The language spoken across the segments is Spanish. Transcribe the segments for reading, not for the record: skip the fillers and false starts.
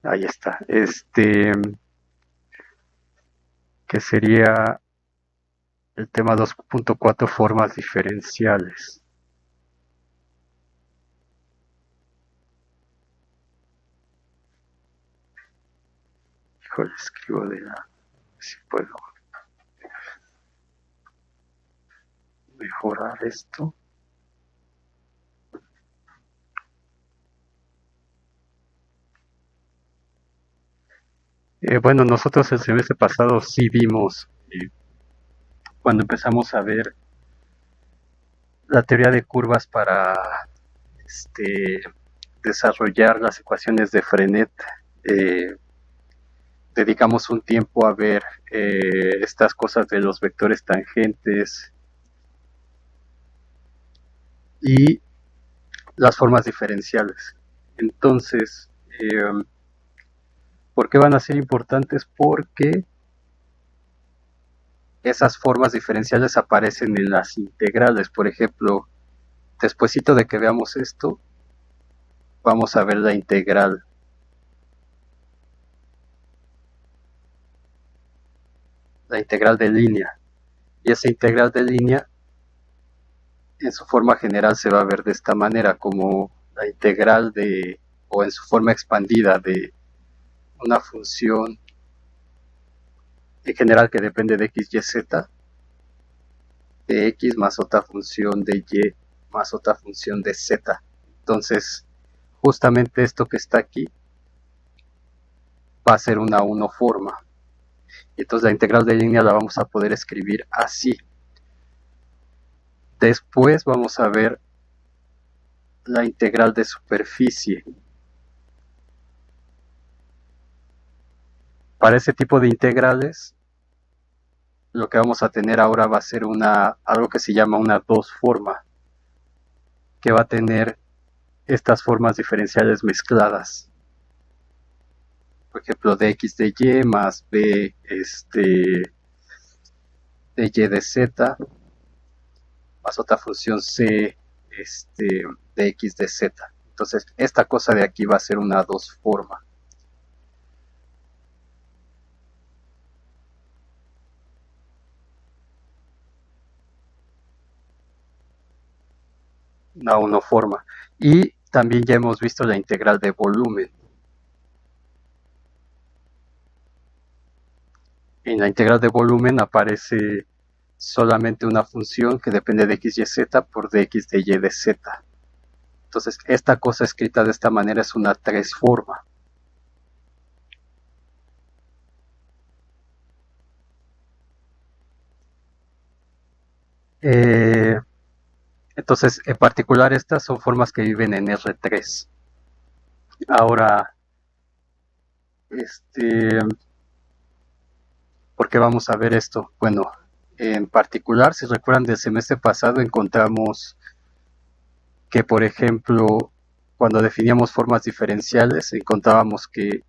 Ahí está. Que sería el tema 2.4 formas diferenciales. Híjole, escribo de la... Si puedo mejorar esto. Bueno, nosotros el semestre pasado sí vimos, cuando empezamos a ver la teoría de curvas para este, desarrollar las ecuaciones de Frenet, eh, dedicamos un tiempo a ver estas cosas de los vectores tangentes y las formas diferenciales. Entonces, ¿por qué van a ser importantes? Porque esas formas diferenciales aparecen en las integrales. Por ejemplo, despuesito de que veamos esto, vamos a ver la integral de línea. Y esa integral de línea, en su forma general, se va a ver de esta manera, como la integral de, o en su forma expandida de una función en general que depende de x, y, z, de x más otra función de y más otra función de z. Entonces, justamente esto que está aquí va a ser una unoforma. Y entonces la integral de línea la vamos a poder escribir así. Después vamos a ver la integral de superficie. Para ese tipo de integrales, lo que vamos a tener ahora va a ser algo que se llama una dos forma, que va a tener estas formas diferenciales mezcladas. Por ejemplo, dx de y más b de y de z más otra función c de x de z. Entonces, esta cosa de aquí va a ser una dos forma. Una unoforma. Y también ya hemos visto la integral de volumen. En la integral de volumen aparece solamente una función que depende de x, y, z por dx de y de z. Entonces, esta cosa escrita de esta manera es una tres forma. Eh, entonces, en particular, estas son formas que viven en R3. Ahora, ¿por qué vamos a ver esto? Bueno, en particular, si recuerdan del semestre pasado, encontramos que, por ejemplo, cuando definíamos formas diferenciales, encontrábamos que,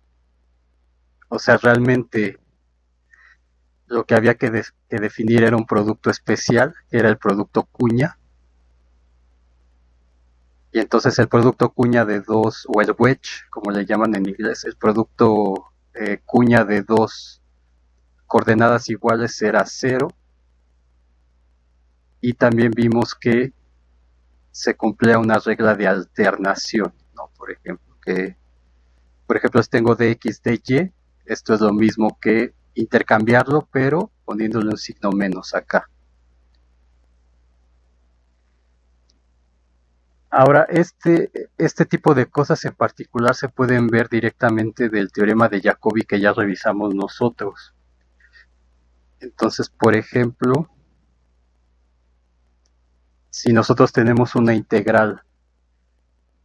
o sea, realmente lo que había que definir era un producto especial, que era el producto cuña, y entonces el producto cuña de dos, o el wedge, como le llaman en inglés, el producto cuña de dos coordenadas iguales era cero, y también vimos que se cumplía una regla de alternación, ¿no? Por ejemplo, si tengo dx de y, esto es lo mismo que intercambiarlo, pero poniéndole un signo menos acá. Ahora, este tipo de cosas en particular se pueden ver directamente del teorema de Jacobi que ya revisamos nosotros. Entonces, por ejemplo, si nosotros tenemos una integral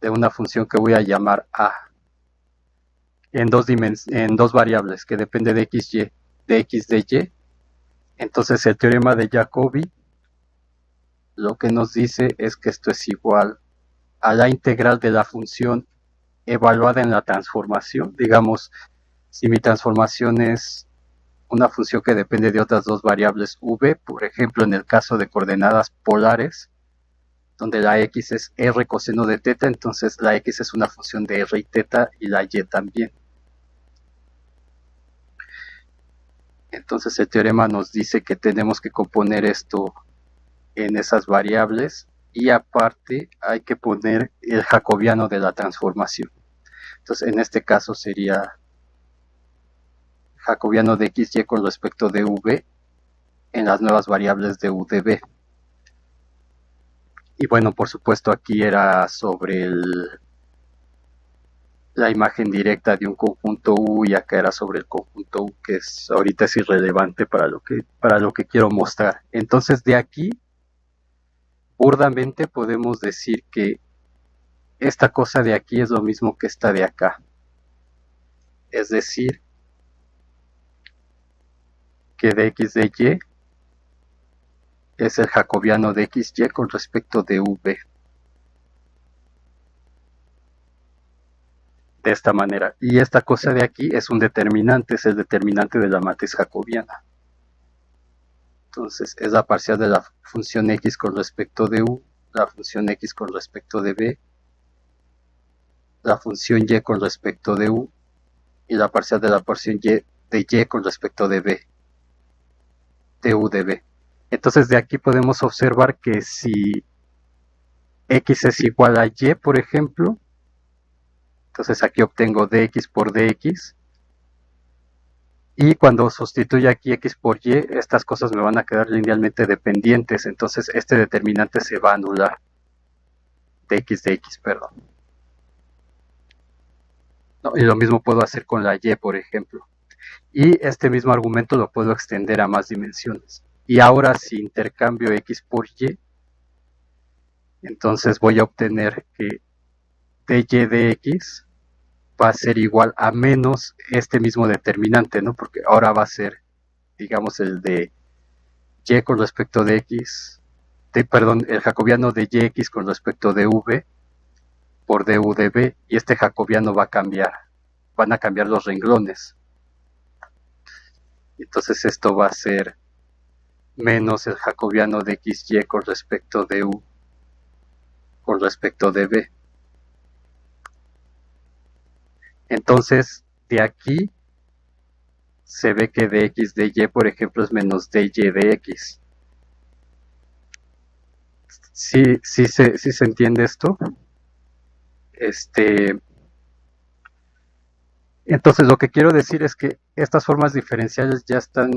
de una función que voy a llamar a en dos variables que depende de x de y, entonces el teorema de Jacobi lo que nos dice es que esto es igual a la integral de la función evaluada en la transformación. Digamos, si mi transformación es una función que depende de otras dos variables v, por ejemplo, en el caso de coordenadas polares, donde la x es r coseno de teta, entonces la x es una función de r y teta y la y también. Entonces el teorema nos dice que tenemos que componer esto en esas variables y aparte hay que poner el jacobiano de la transformación. Entonces en este caso sería jacobiano de xy con respecto de v en las nuevas variables de u de b. Y bueno, por supuesto aquí era sobre la imagen directa de un conjunto U y acá era sobre el conjunto U, que ahorita es irrelevante para lo que quiero mostrar. Entonces de aquí, burdamente podemos decir que esta cosa de aquí es lo mismo que esta de acá. Es decir, que dx de y es el jacobiano de xy con respecto de v. De esta manera. Y esta cosa de aquí es un determinante, es el determinante de la matriz jacobiana. Entonces es la parcial de la función x con respecto de u, la función x con respecto de b, la función y con respecto de u y la parcial de la porción y de y con respecto de b, de u de b. Entonces de aquí podemos observar que si x es igual a y, por ejemplo, entonces aquí obtengo dx por dx, y cuando sustituya aquí x por y, estas cosas me van a quedar linealmente dependientes, entonces este determinante se va a anular, dx de x, perdón. No, y lo mismo puedo hacer con la y, por ejemplo. Y este mismo argumento lo puedo extender a más dimensiones. Y ahora si intercambio x por y, entonces voy a obtener que dy de x va a ser igual a menos este mismo determinante, ¿no? Porque ahora va a ser, digamos, el de y con respecto de x, perdón, el jacobiano de yx con respecto de v por du de b, y este jacobiano va a cambiar, van a cambiar los renglones. Entonces esto va a ser menos el jacobiano de xy con respecto de u con respecto de b. Entonces de aquí se ve que dx de y, por ejemplo, es menos dy de x. Sí se entiende esto. Entonces lo que quiero decir es que estas formas diferenciales ya están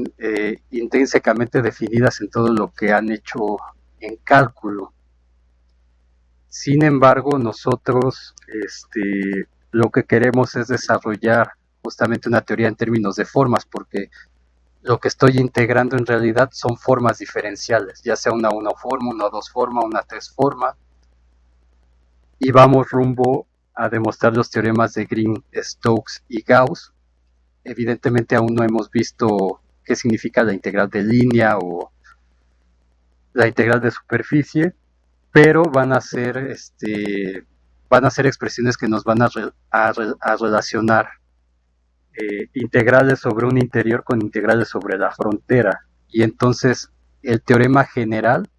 intrínsecamente definidas en todo lo que han hecho en cálculo. Sin embargo, nosotros lo que queremos es desarrollar justamente una teoría en términos de formas, porque lo que estoy integrando en realidad son formas diferenciales, ya sea una 1 forma, una 2 forma, una 3 forma, y vamos rumbo a demostrar los teoremas de Green, Stokes y Gauss. Evidentemente aún no hemos visto qué significa la integral de línea o la integral de superficie, pero van a ser expresiones que nos van a relacionar integrales sobre un interior con integrales sobre la frontera. Y entonces el teorema general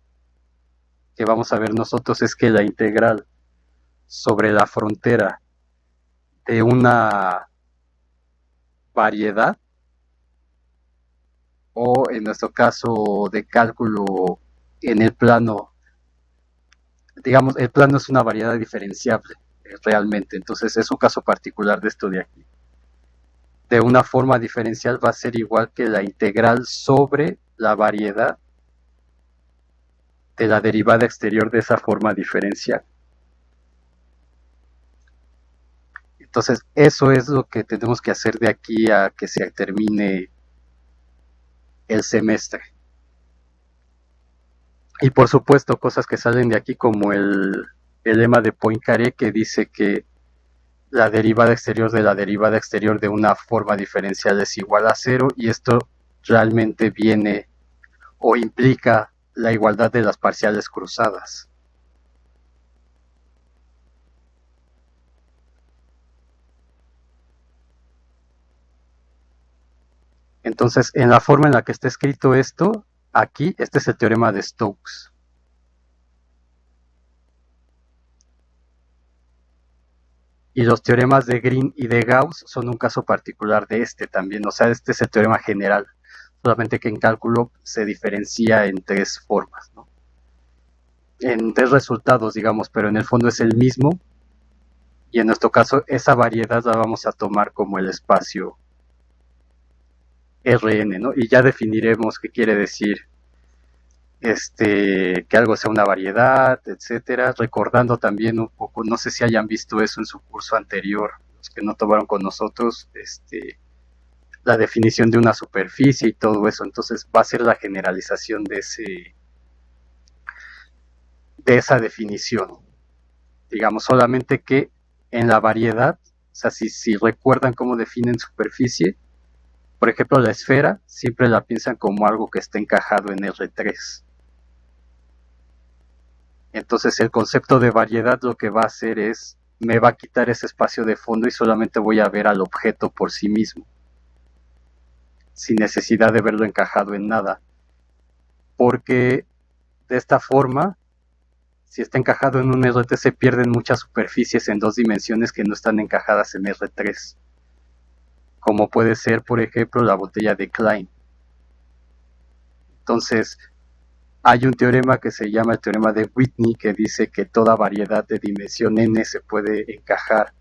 que vamos a ver nosotros es que la integral sobre la frontera de una variedad, o en nuestro caso de cálculo en el plano, digamos, el plano es una variedad diferenciable realmente, entonces es un caso particular de esto de aquí. De una forma diferencial va a ser igual que la integral sobre la variedad de la derivada exterior de esa forma diferencial. Entonces eso es lo que tenemos que hacer de aquí a que se termine el semestre. Y por supuesto cosas que salen de aquí como el lema de Poincaré, que dice que la derivada exterior de la derivada exterior de una forma diferencial es igual a 0, y esto realmente viene o implica la igualdad de las parciales cruzadas. Entonces, en la forma en la que está escrito esto, aquí, este es el teorema de Stokes. Y los teoremas de Green y de Gauss son un caso particular de este también, o sea, este es el teorema general. solamente que en cálculo se diferencia en tres formas, ¿no? En tres resultados, digamos, pero en el fondo es el mismo, y en nuestro caso esa variedad la vamos a tomar como el espacio Rn, ¿no? Y ya definiremos qué quiere decir que algo sea una variedad, etcétera, recordando también un poco, no sé si hayan visto eso en su curso anterior, los que no tomaron con nosotros, la definición de una superficie y todo eso. Entonces va a ser la generalización de esa definición, digamos, solamente que en la variedad, o sea, si recuerdan cómo definen superficie, por ejemplo, la esfera siempre la piensan como algo que está encajado en R3. Entonces el concepto de variedad lo que va a hacer es, me va a quitar ese espacio de fondo y solamente voy a ver al objeto por sí mismo, sin necesidad de verlo encajado en nada. Porque de esta forma, si está encajado en un R3, se pierden muchas superficies en dos dimensiones que no están encajadas en R3. Como puede ser, por ejemplo, la botella de Klein. Entonces, hay un teorema que se llama el teorema de Whitney, que dice que toda variedad de dimensión n se puede encajar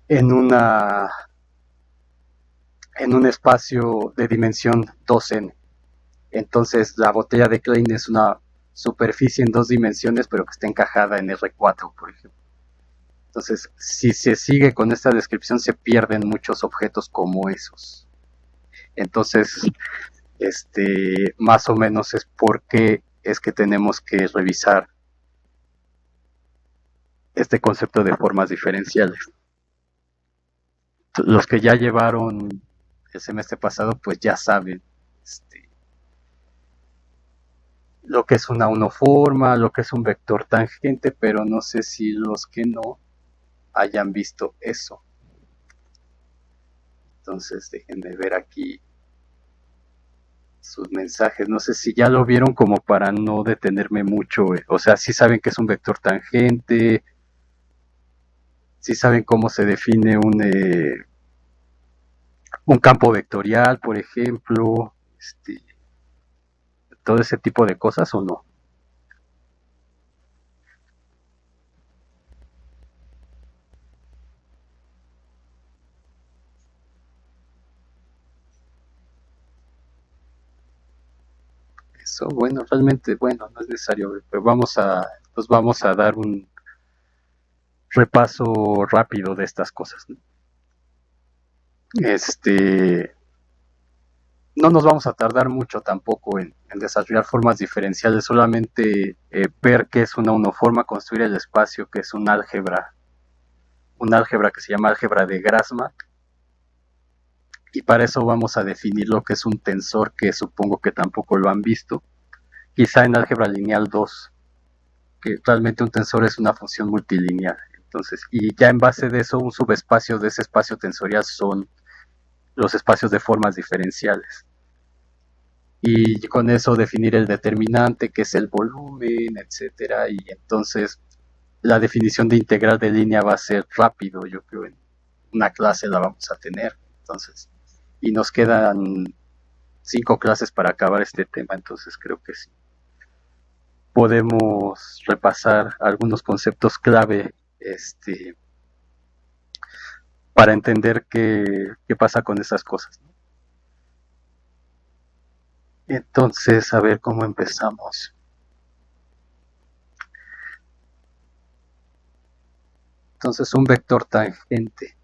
en un espacio de dimensión 2n. Entonces, la botella de Klein es una superficie en dos dimensiones, pero que está encajada en R4, por ejemplo. Entonces, si se sigue con esta descripción, se pierden muchos objetos como esos. Entonces, más o menos es porque es que tenemos que revisar este concepto de formas diferenciales. Los que ya llevaron el semestre pasado, pues ya saben lo que es una unoforma, lo que es un vector tangente, pero no sé si los que no hayan visto eso. Entonces déjenme ver aquí sus mensajes. No sé si ya lo vieron, como para no detenerme mucho. O sea, si saben que es un vector tangente, si saben cómo se define un campo vectorial, por ejemplo, todo ese tipo de cosas, o no. Eso, bueno, realmente, bueno, no es necesario, pero vamos a dar un repaso rápido de estas cosas, ¿no? No nos vamos a tardar mucho tampoco en desarrollar formas diferenciales, solamente ver qué es una unoforma, construir el espacio, que es un álgebra que se llama álgebra de Grassmann, y para eso vamos a definir lo que es un tensor, que supongo que tampoco lo han visto, quizá en álgebra lineal 2, que realmente un tensor es una función multilineal. Entonces, y ya en base de eso, un subespacio de ese espacio tensorial son los espacios de formas diferenciales. Y con eso definir el determinante, que es el volumen, etcétera. Y entonces la definición de integral de línea va a ser rápido, yo creo en una clase la vamos a tener. Entonces, y nos quedan 5 clases para acabar este tema, entonces creo que sí podemos repasar algunos conceptos clave para entender qué pasa con esas cosas, ¿no? Entonces, a ver cómo empezamos. Entonces, un vector tangente.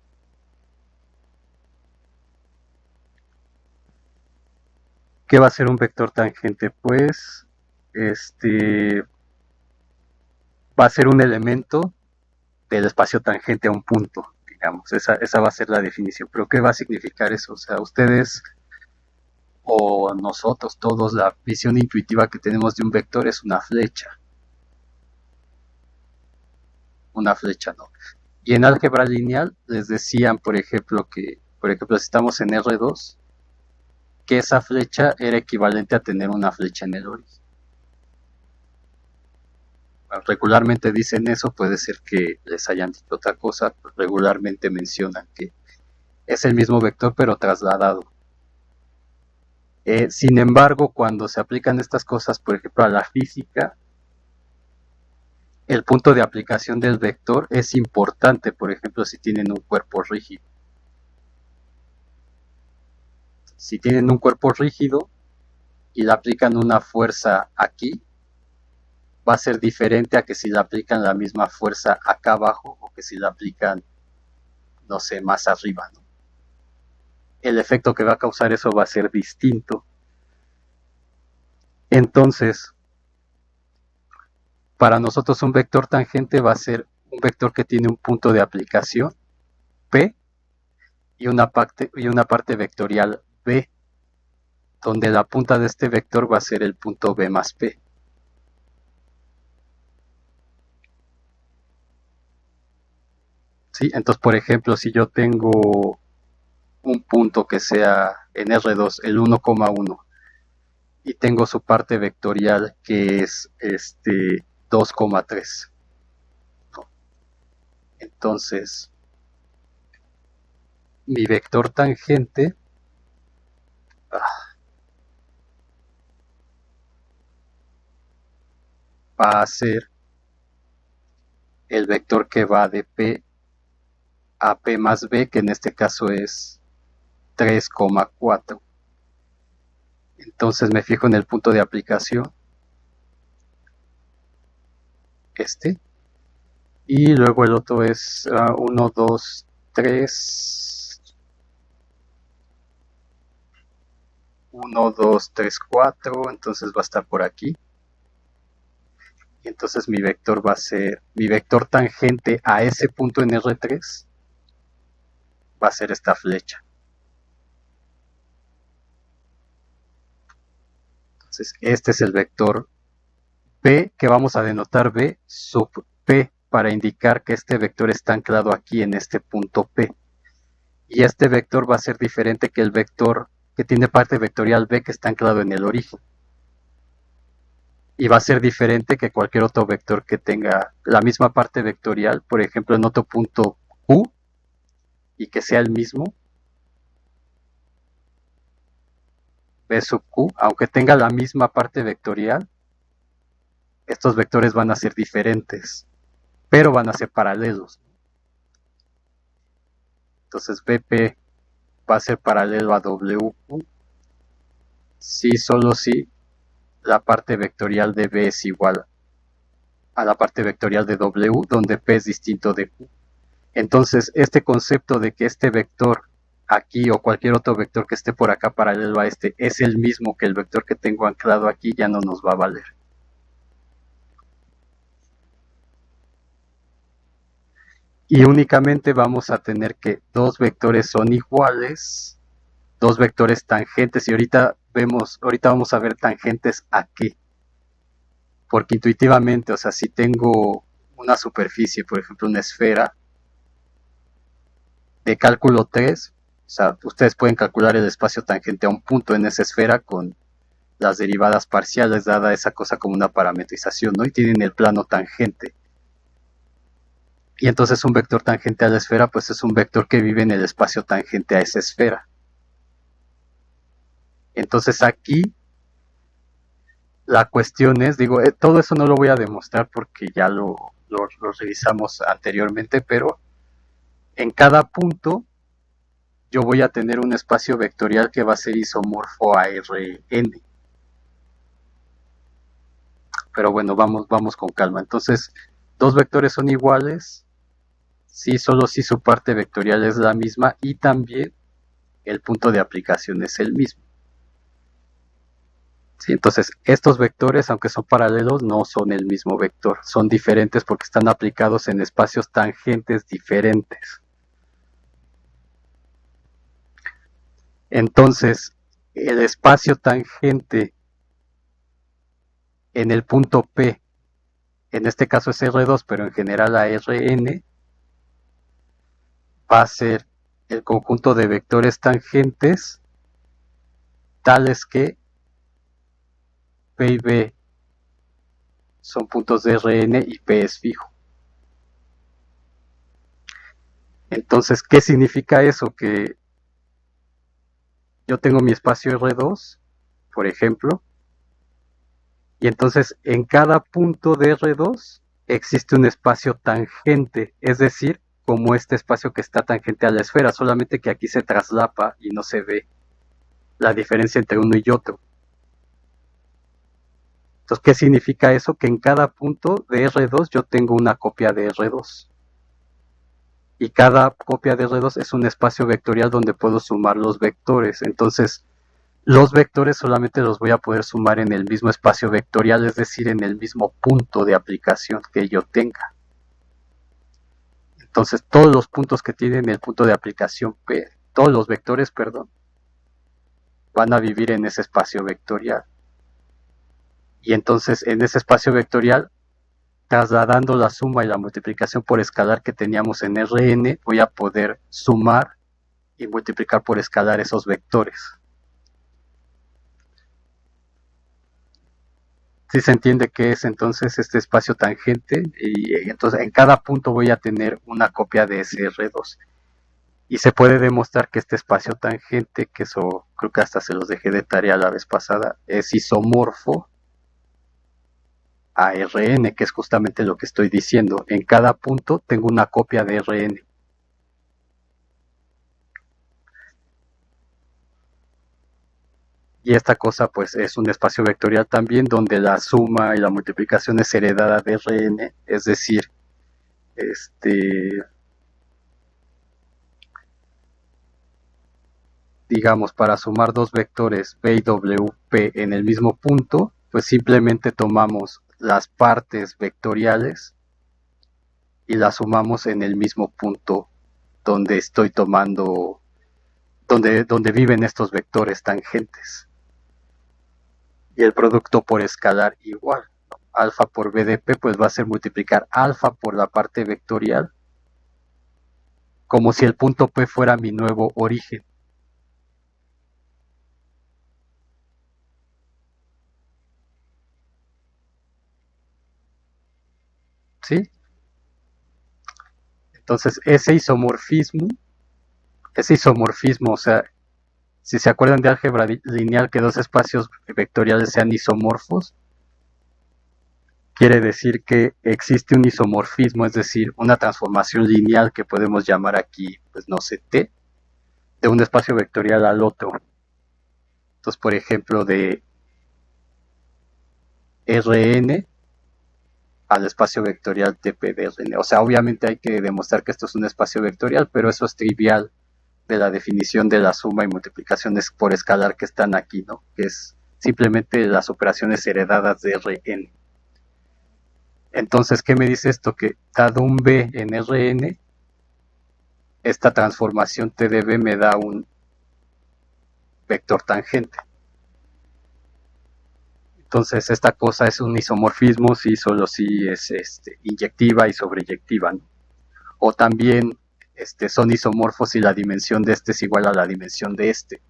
¿Qué va a ser un vector tangente? Pues, va a ser un elemento del espacio tangente a un punto, digamos. Esa va a ser la definición. Pero ¿qué va a significar eso? O sea, ustedes o nosotros todos, la visión intuitiva que tenemos de un vector es una flecha. Una flecha, ¿no? Y en álgebra lineal les decían, por ejemplo, si estamos en R2, que esa flecha era equivalente a tener una flecha en el origen. Bueno, regularmente dicen eso, puede ser que les hayan dicho otra cosa, pues regularmente mencionan que es el mismo vector pero trasladado. Sin embargo, cuando se aplican estas cosas, por ejemplo, a la física, el punto de aplicación del vector es importante, por ejemplo, si tienen un cuerpo rígido. Si tienen un cuerpo rígido y le aplican una fuerza aquí, va a ser diferente a que si le aplican la misma fuerza acá abajo o que si la aplican, no sé, más arriba, ¿no? El efecto que va a causar eso va a ser distinto. Entonces, para nosotros un vector tangente va a ser un vector que tiene un punto de aplicación P y una parte vectorial B, donde la punta de este vector va a ser el punto B más P. ¿Sí? Entonces, por ejemplo, si yo tengo un punto que sea en R2, el 1,1, y tengo su parte vectorial que es 2,3. Entonces, mi vector tangente va a ser el vector que va de P a P más B, que en este caso es 3,4. Entonces me fijo en el punto de aplicación, y luego el otro es 1, 2, 3, 1, 2, 3, 4, entonces va a estar por aquí. Y entonces mi vector va a ser, mi vector tangente a ese punto en R3 va a ser esta flecha. Entonces este es el vector P, que vamos a denotar B sub P para indicar que este vector está anclado aquí en este punto P. Y este vector va a ser diferente que el vector que tiene parte vectorial B que está anclado en el origen. Y va a ser diferente que cualquier otro vector que tenga la misma parte vectorial, por ejemplo en otro punto Q, y que sea el mismo, B sub Q, aunque tenga la misma parte vectorial, estos vectores van a ser diferentes, pero van a ser paralelos. Entonces BP va a ser paralelo a WQ, si solo si la parte vectorial de B es igual a la parte vectorial de W, donde P es distinto de Q. Entonces, este concepto de que este vector aquí o cualquier otro vector que esté por acá paralelo a este es el mismo que el vector que tengo anclado aquí, ya no nos va a valer. Y únicamente vamos a tener que dos vectores son iguales, dos vectores tangentes, y ahorita vamos a ver tangentes a qué. Porque intuitivamente, o sea, si tengo una superficie, por ejemplo una esfera, de cálculo 3, o sea, ustedes pueden calcular el espacio tangente a un punto en esa esfera con las derivadas parciales, dada esa cosa como una parametrización, ¿no? Y tienen el plano tangente. Y entonces un vector tangente a la esfera, pues es un vector que vive en el espacio tangente a esa esfera. Entonces aquí la cuestión es, digo, todo eso no lo voy a demostrar porque ya lo revisamos anteriormente, pero en cada punto yo voy a tener un espacio vectorial que va a ser isomorfo a Rn. Pero bueno, vamos con calma. Entonces, dos vectores son iguales, sí, solo si su parte vectorial es la misma y también el punto de aplicación es el mismo. ¿Sí? Entonces, estos vectores, aunque son paralelos, no son el mismo vector, son diferentes porque están aplicados en espacios tangentes diferentes. Entonces, el espacio tangente en el punto P, en este caso es R2, pero en general a Rn, va a ser el conjunto de vectores tangentes tales que P y B son puntos de Rn y P es fijo. Entonces, ¿qué significa eso? Que yo tengo mi espacio R2 por ejemplo, y entonces en cada punto de R2 existe un espacio tangente, es decir, como este espacio que está tangente a la esfera, solamente que aquí se traslapa y no se ve la diferencia entre uno y otro. Entonces, ¿qué significa eso? Que en cada punto de R2 yo tengo una copia de R2. Y cada copia de R2 es un espacio vectorial donde puedo sumar los vectores. Entonces, los vectores solamente los voy a poder sumar en el mismo espacio vectorial, es decir, en el mismo punto de aplicación que yo tenga. Entonces, todos los puntos que tienen el punto de aplicación P, todos los vectores, perdón, van a vivir en ese espacio vectorial. Y entonces, en ese espacio vectorial, trasladando la suma y la multiplicación por escalar que teníamos en Rn, voy a poder sumar y multiplicar por escalar esos vectores. Si se entiende qué es entonces este espacio tangente, y entonces en cada punto voy a tener una copia de ese R2. Y se puede demostrar que este espacio tangente, que eso creo que hasta se los dejé de tarea la vez pasada, es isomorfo a Rn, que es justamente lo que estoy diciendo. En cada punto tengo una copia de Rn. Y esta cosa pues es un espacio vectorial también donde la suma y la multiplicación es heredada de Rn, es decir, digamos, para sumar dos vectores P y WP en el mismo punto, pues simplemente tomamos las partes vectoriales y las sumamos en el mismo punto donde estoy tomando, donde viven estos vectores tangentes. Y el producto por escalar igual, ¿no? Alfa por BDP pues va a ser multiplicar alfa por la parte vectorial, como si el punto P fuera mi nuevo origen. ¿Sí? Entonces ese isomorfismo, o sea, si se acuerdan de álgebra lineal que dos espacios vectoriales sean isomorfos, quiere decir que existe un isomorfismo, es decir, una transformación lineal que podemos llamar aquí, pues no sé, T, de un espacio vectorial al otro. Entonces, por ejemplo, de Rn al espacio vectorial TP de Rn. O sea, obviamente hay que demostrar que esto es un espacio vectorial, pero eso es trivial de la definición de la suma y multiplicaciones por escalar que están aquí, ¿no? Que es simplemente las operaciones heredadas de Rn. Entonces, ¿qué me dice esto? Que dado un B en Rn, esta transformación T de B me da un vector tangente. Entonces, esta cosa es un isomorfismo si solo si es inyectiva y sobreyectiva, ¿no? O también son isomorfos si la dimensión de este es igual a la dimensión de este.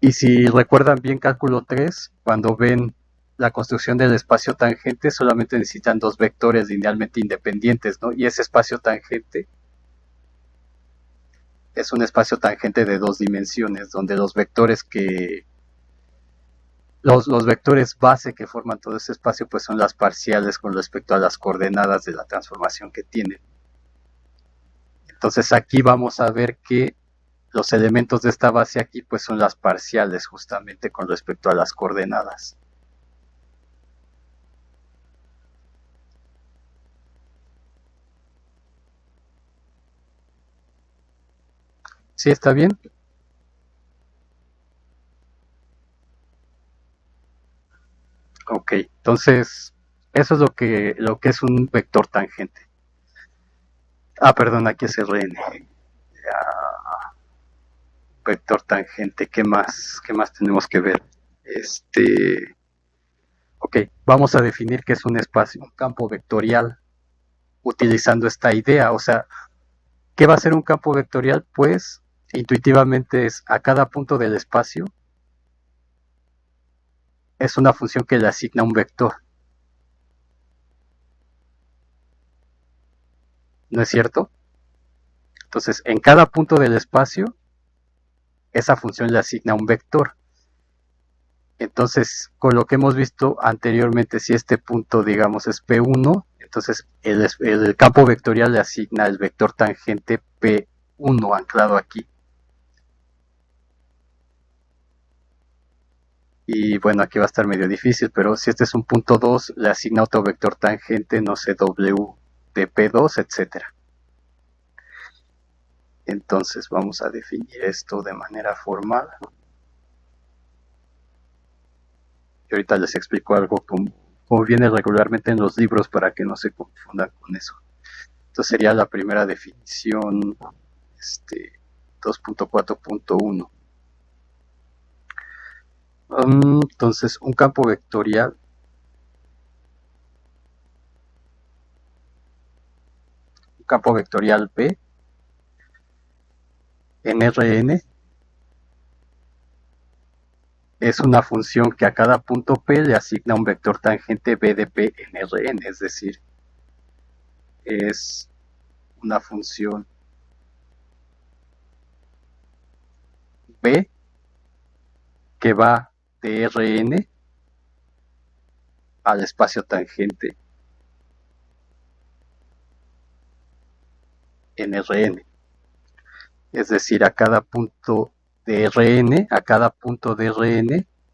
Y si recuerdan bien cálculo 3, cuando ven la construcción del espacio tangente, solamente necesitan dos vectores linealmente independientes, ¿no? Y ese espacio tangente es un espacio tangente de dos dimensiones, donde los vectores los vectores base que forman todo ese espacio pues son las parciales con respecto a las coordenadas de la transformación que tienen. Entonces aquí vamos a ver que los elementos de esta base aquí pues son las parciales justamente con respecto a las coordenadas. ¿Sí está bien? Ok, entonces eso es lo que es un vector tangente. Ah, perdón, aquí es Rn. Vector tangente, ¿qué más? ¿Qué más tenemos que ver? Ok, vamos a definir qué es un espacio, un campo vectorial, utilizando esta idea. O sea, ¿qué va a ser un campo vectorial? Pues intuitivamente es a cada punto del espacio es una función que le asigna un vector. ¿No es cierto? Entonces, en cada punto del espacio esa función le asigna un vector. Entonces, con lo que hemos visto anteriormente, si este punto, digamos, es P1, entonces el campo vectorial le asigna el vector tangente P1 anclado aquí. Y bueno, aquí va a estar medio difícil, pero si este es un punto 2, le asigna otro vector tangente, no sé, W de P2, etcétera. Entonces vamos a definir esto de manera formal. Y ahorita les explico algo como viene regularmente en los libros para que no se confundan con eso. Entonces sería la primera definición 2.4.1. Entonces un campo vectorial B en Rn es una función que a cada punto P le asigna un vector tangente B de P en Rn, es decir, es una función B que va de Rn al espacio tangente en Rn. Es decir, a cada punto de Rn,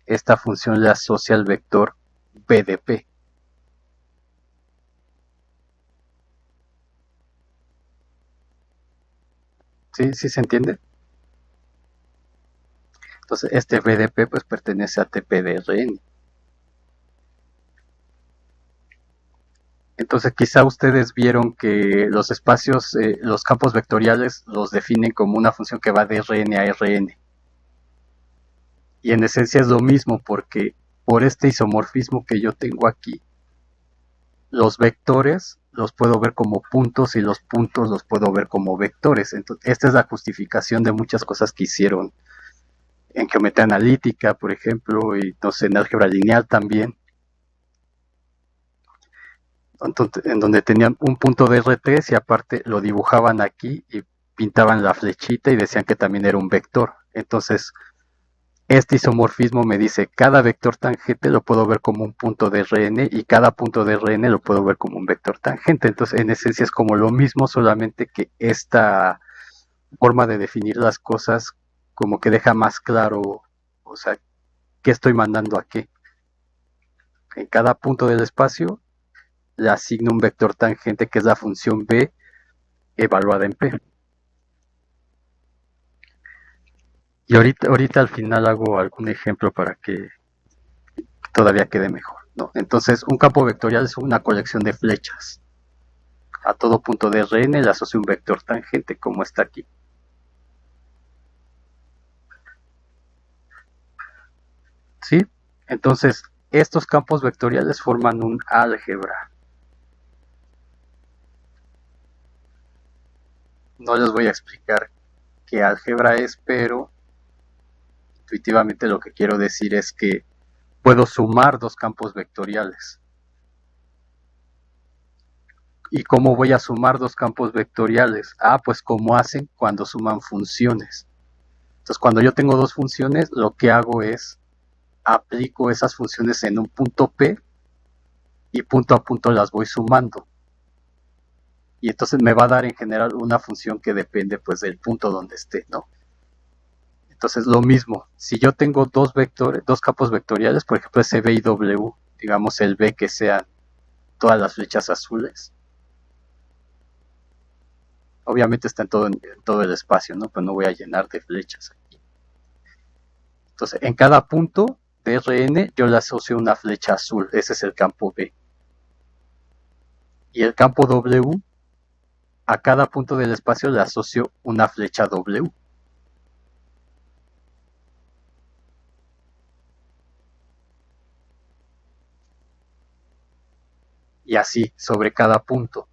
esta función le asocia el vector B de P. ¿Sí? ¿Sí se entiende? Entonces, este B de P pues pertenece a TP de Rn. Entonces, quizá ustedes vieron que los espacios, los campos vectoriales los definen como una función que va de Rn a Rn. Y en esencia es lo mismo porque por este isomorfismo que yo tengo aquí, los vectores los puedo ver como puntos y los puntos los puedo ver como vectores. Entonces, esta es la justificación de muchas cosas que hicieron en geometría analítica, por ejemplo, y no sé, en álgebra lineal también, en donde tenían un punto de R3 y aparte lo dibujaban aquí y pintaban la flechita y decían que también era un vector. Entonces, este isomorfismo me dice, cada vector tangente lo puedo ver como un punto de Rn y cada punto de Rn lo puedo ver como un vector tangente. Entonces, en esencia es como lo mismo, solamente que esta forma de definir las cosas como que deja más claro, o sea, qué estoy mandando a qué. En cada punto del espacio le asigno un vector tangente que es la función B evaluada en P. Y ahorita al final hago algún ejemplo para que todavía quede mejor, ¿no? Entonces, un campo vectorial es una colección de flechas. A todo punto de Rn le asocio un vector tangente como está aquí. ¿Sí? Entonces, estos campos vectoriales forman un álgebra. No les voy a explicar qué álgebra es, pero intuitivamente lo que quiero decir es que puedo sumar dos campos vectoriales. ¿Y cómo voy a sumar dos campos vectoriales? Ah, pues como hacen cuando suman funciones. Entonces, cuando yo tengo dos funciones, lo que hago es aplico esas funciones en un punto P y punto a punto las voy sumando. Y entonces me va a dar en general una función que depende pues del punto donde esté, ¿no? Entonces lo mismo, si yo tengo dos vectores, dos campos vectoriales, por ejemplo ese B y W, digamos el B que sean todas las flechas azules, obviamente está en todo el espacio, ¿no? Pero no voy a llenar de flechas aquí. Entonces en cada punto de Rn yo le asocio una flecha azul, ese es el campo B. Y el campo W, a cada punto del espacio le asocio una flecha W. Y así sobre cada punto.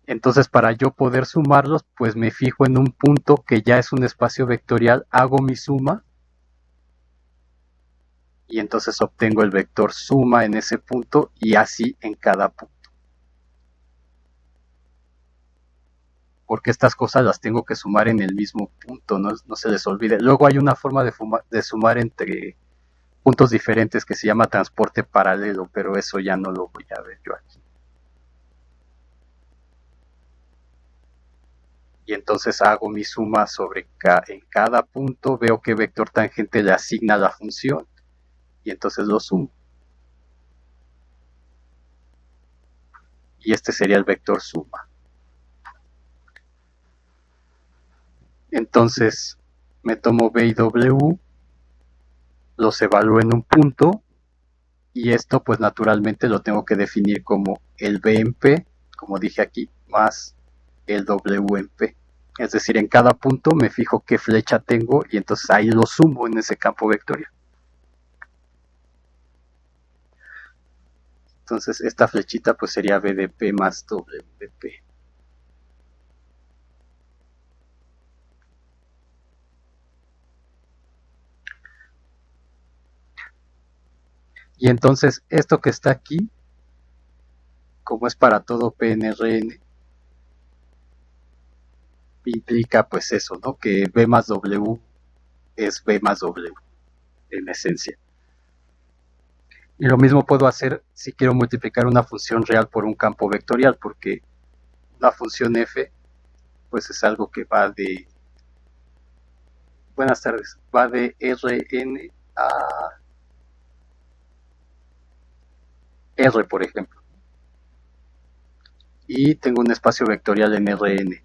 Entonces, para yo poder sumarlos, pues me fijo en un punto que ya es un espacio vectorial, hago mi suma y entonces obtengo el vector suma en ese punto y así en cada punto. porque estas cosas las tengo que sumar en el mismo punto, no se les olvide. Luego hay una forma de sumar entre puntos diferentes que se llama transporte paralelo, pero eso ya no lo voy a ver yo aquí. Y entonces hago mi suma sobre en cada punto, veo qué vector tangente le asigna la función y entonces lo sumo. Y este sería el vector suma. Entonces me tomo B y W, los evalúo en un punto y esto pues naturalmente lo tengo que definir como el B en P, como dije aquí, más el W en P. Es decir, en cada punto me fijo qué flecha tengo y entonces ahí lo sumo en ese campo vectorial. Entonces esta flechita pues sería B de P más W de P. Y entonces esto que está aquí, como es para todo PNRN, implica pues eso, ¿no? Que B más W es B más W en esencia. Y lo mismo puedo hacer si quiero multiplicar una función real por un campo vectorial, porque una función f pues es algo que va de, buenas tardes, va de Rn a R, por ejemplo. Y tengo un espacio vectorial en Rn.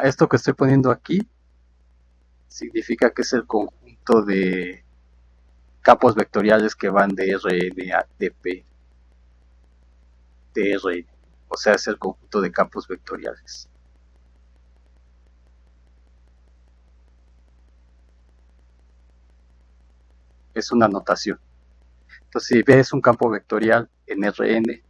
Esto que estoy poniendo aquí significa que es el conjunto de campos vectoriales que van de Rn a dp de Rn. O sea, es el conjunto de campos vectoriales. Es una notación. Entonces, si B es un campo vectorial en Rn,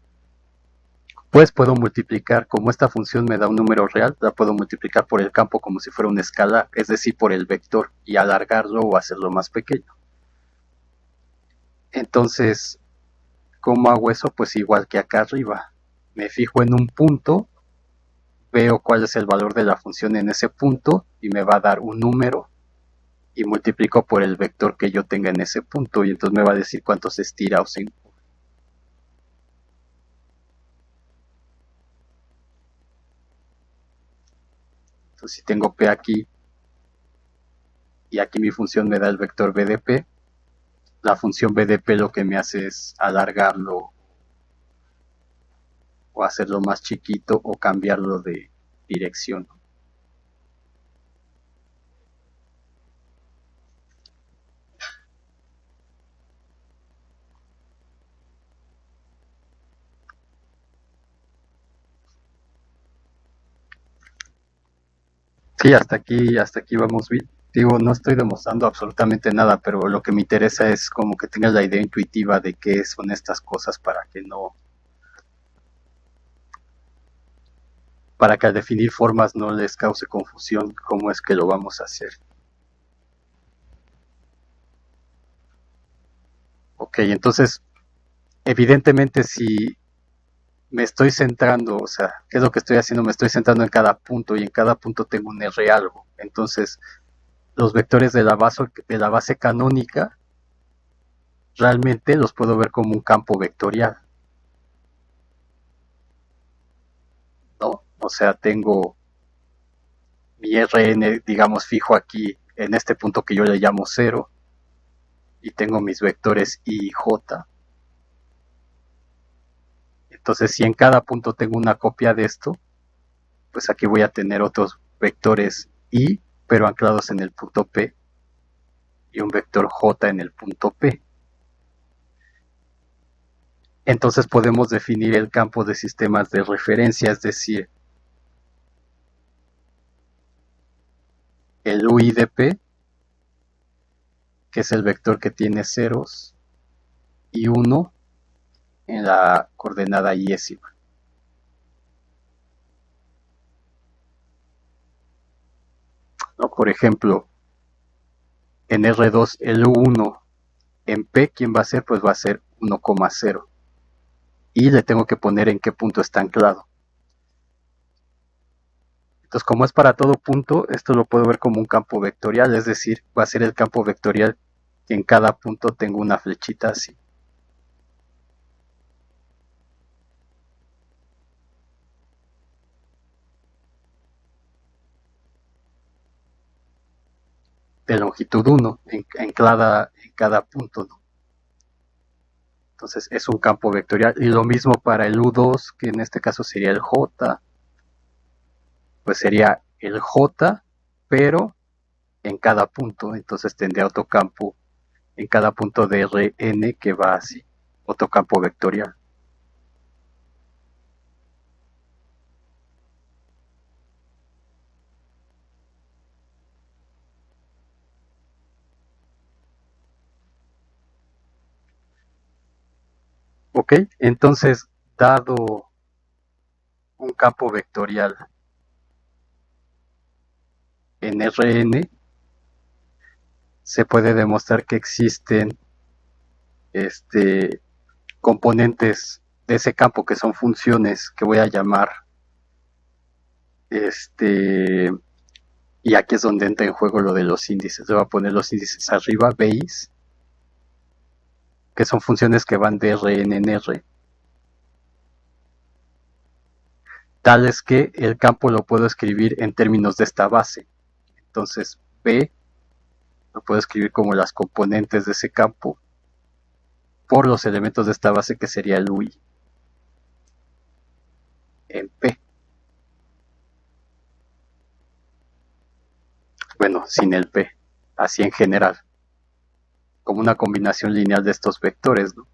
pues puedo multiplicar, como esta función me da un número real, la puedo multiplicar por el campo como si fuera una escalar, es decir, por el vector, y alargarlo o hacerlo más pequeño. Entonces, ¿cómo hago eso? Pues igual que acá arriba. Me fijo en un punto, veo cuál es el valor de la función en ese punto, y me va a dar un número, y multiplico por el vector que yo tenga en ese punto, y entonces me va a decir cuánto se estira o se impone. Entonces, si tengo P aquí, y aquí mi función me da el vector B de P, la función B de P lo que me hace es alargarlo o hacerlo más chiquito o cambiarlo de dirección. Sí, hasta aquí vamos bien. Digo, no estoy demostrando absolutamente nada, pero lo que me interesa es como que tengas la idea intuitiva de qué son estas cosas para que al definir formas no les cause confusión cómo es que lo vamos a hacer. Ok, entonces, evidentemente si me estoy centrando, o sea, ¿qué es lo que estoy haciendo? Me estoy centrando en cada punto y en cada punto tengo un R algo. Entonces, los vectores de la base canónica realmente los puedo ver como un campo vectorial, ¿no? O sea, tengo mi Rn, digamos, fijo aquí en este punto que yo le llamo 0 y tengo mis vectores I y J. Entonces, si en cada punto tengo una copia de esto, pues aquí voy a tener otros vectores I, pero anclados en el punto P, y un vector J en el punto P. Entonces podemos definir el campo de sistemas de referencia, es decir, el UI de P, que es el vector que tiene ceros y 1 en la coordenada iésima. ¿No? Por ejemplo, en R2 el U1 en P, ¿quién va a ser? Pues va a ser 1,0. y le tengo que poner en qué punto está anclado. Entonces, como es para todo punto, esto lo puedo ver como un campo vectorial, es decir, va a ser el campo vectorial que en cada punto tengo una flechita así. De longitud 1 en cada punto, ¿no? Entonces es un campo vectorial. Y lo mismo para el U2, que en este caso sería el J, pues sería el J, pero en cada punto. Entonces tendría otro campo en cada punto de Rn que va así, otro campo vectorial. Ok, entonces dado un campo vectorial en Rn, se puede demostrar que existen este, componentes de ese campo que son funciones que voy a llamar este y aquí es donde entra en juego lo de los índices. Le voy a poner los índices arriba, veis, que son funciones que van de Rn en R, tales que el campo lo puedo escribir en términos de esta base. Entonces, P lo puedo escribir como las componentes de ese campo por los elementos de esta base que sería el UI en P. Bueno, sin el P, así en general, como una combinación lineal de estos vectores, ¿no?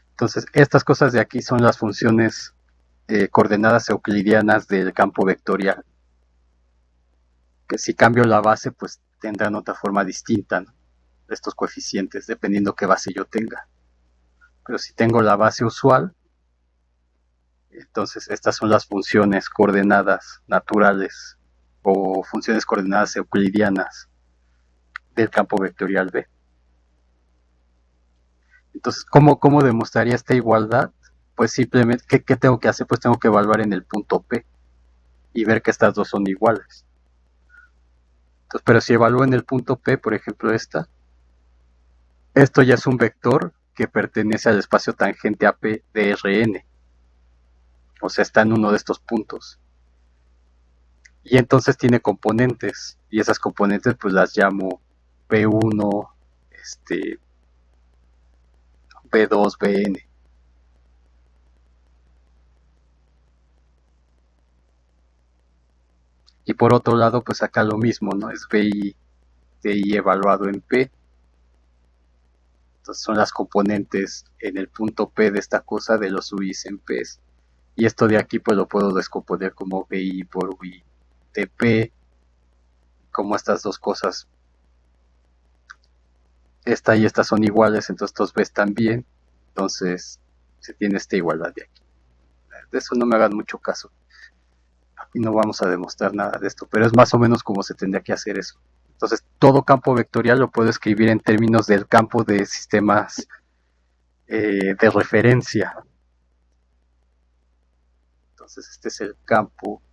Entonces, estas cosas de aquí son las funciones coordenadas euclidianas del campo vectorial, que si cambio la base, pues tendrán otra forma distinta, ¿no?, de estos coeficientes, dependiendo qué base yo tenga. Pero si tengo la base usual, entonces estas son las funciones coordenadas naturales o funciones coordenadas euclidianas del campo vectorial B. Entonces, ¿cómo demostraría esta igualdad? Pues simplemente, ¿qué tengo que hacer? Pues tengo que evaluar en el punto P y ver que estas dos son iguales. Entonces, pero si evalúo en el punto P, por ejemplo esto ya es un vector que pertenece al espacio tangente a P de Rn, o sea, está en uno de estos puntos. Y entonces tiene componentes, y esas componentes pues las llamo P1, B2, Bn. Y por otro lado, pues acá lo mismo, ¿no? Es Bi, Ti evaluado en P. Entonces son las componentes en el punto P de esta cosa de los Uis en P. Y esto de aquí pues lo puedo descomponer como Bi por Ui de P, como estas dos cosas, esta y esta son iguales, entonces estos Bs también, entonces se tiene esta igualdad de aquí. De eso no me hagan mucho caso, aquí no vamos a demostrar nada de esto, pero es más o menos como se tendría que hacer eso. Entonces todo campo vectorial lo puedo escribir en términos del campo de sistemas de referencia. Entonces este es el campo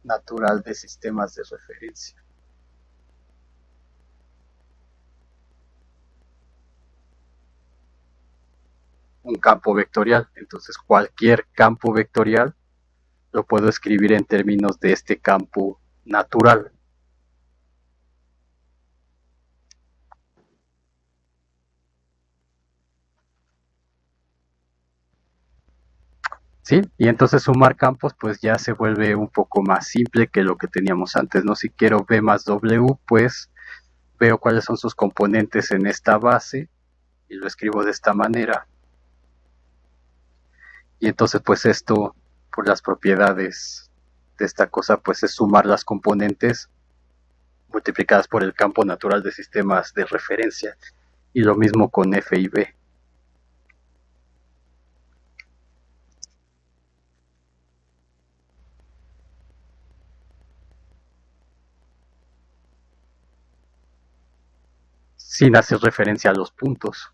natural de sistemas de referencia. Un campo vectorial, entonces cualquier campo vectorial lo puedo escribir en términos de este campo natural. ¿Sí? Y entonces sumar campos pues ya se vuelve un poco más simple que lo que teníamos antes, ¿no? Si quiero B más W, pues veo cuáles son sus componentes en esta base y lo escribo de esta manera. Y entonces pues esto, por las propiedades de esta cosa, pues es sumar las componentes multiplicadas por el campo natural de sistemas de referencia. Y lo mismo con F y B. sin hacer referencia a los puntos.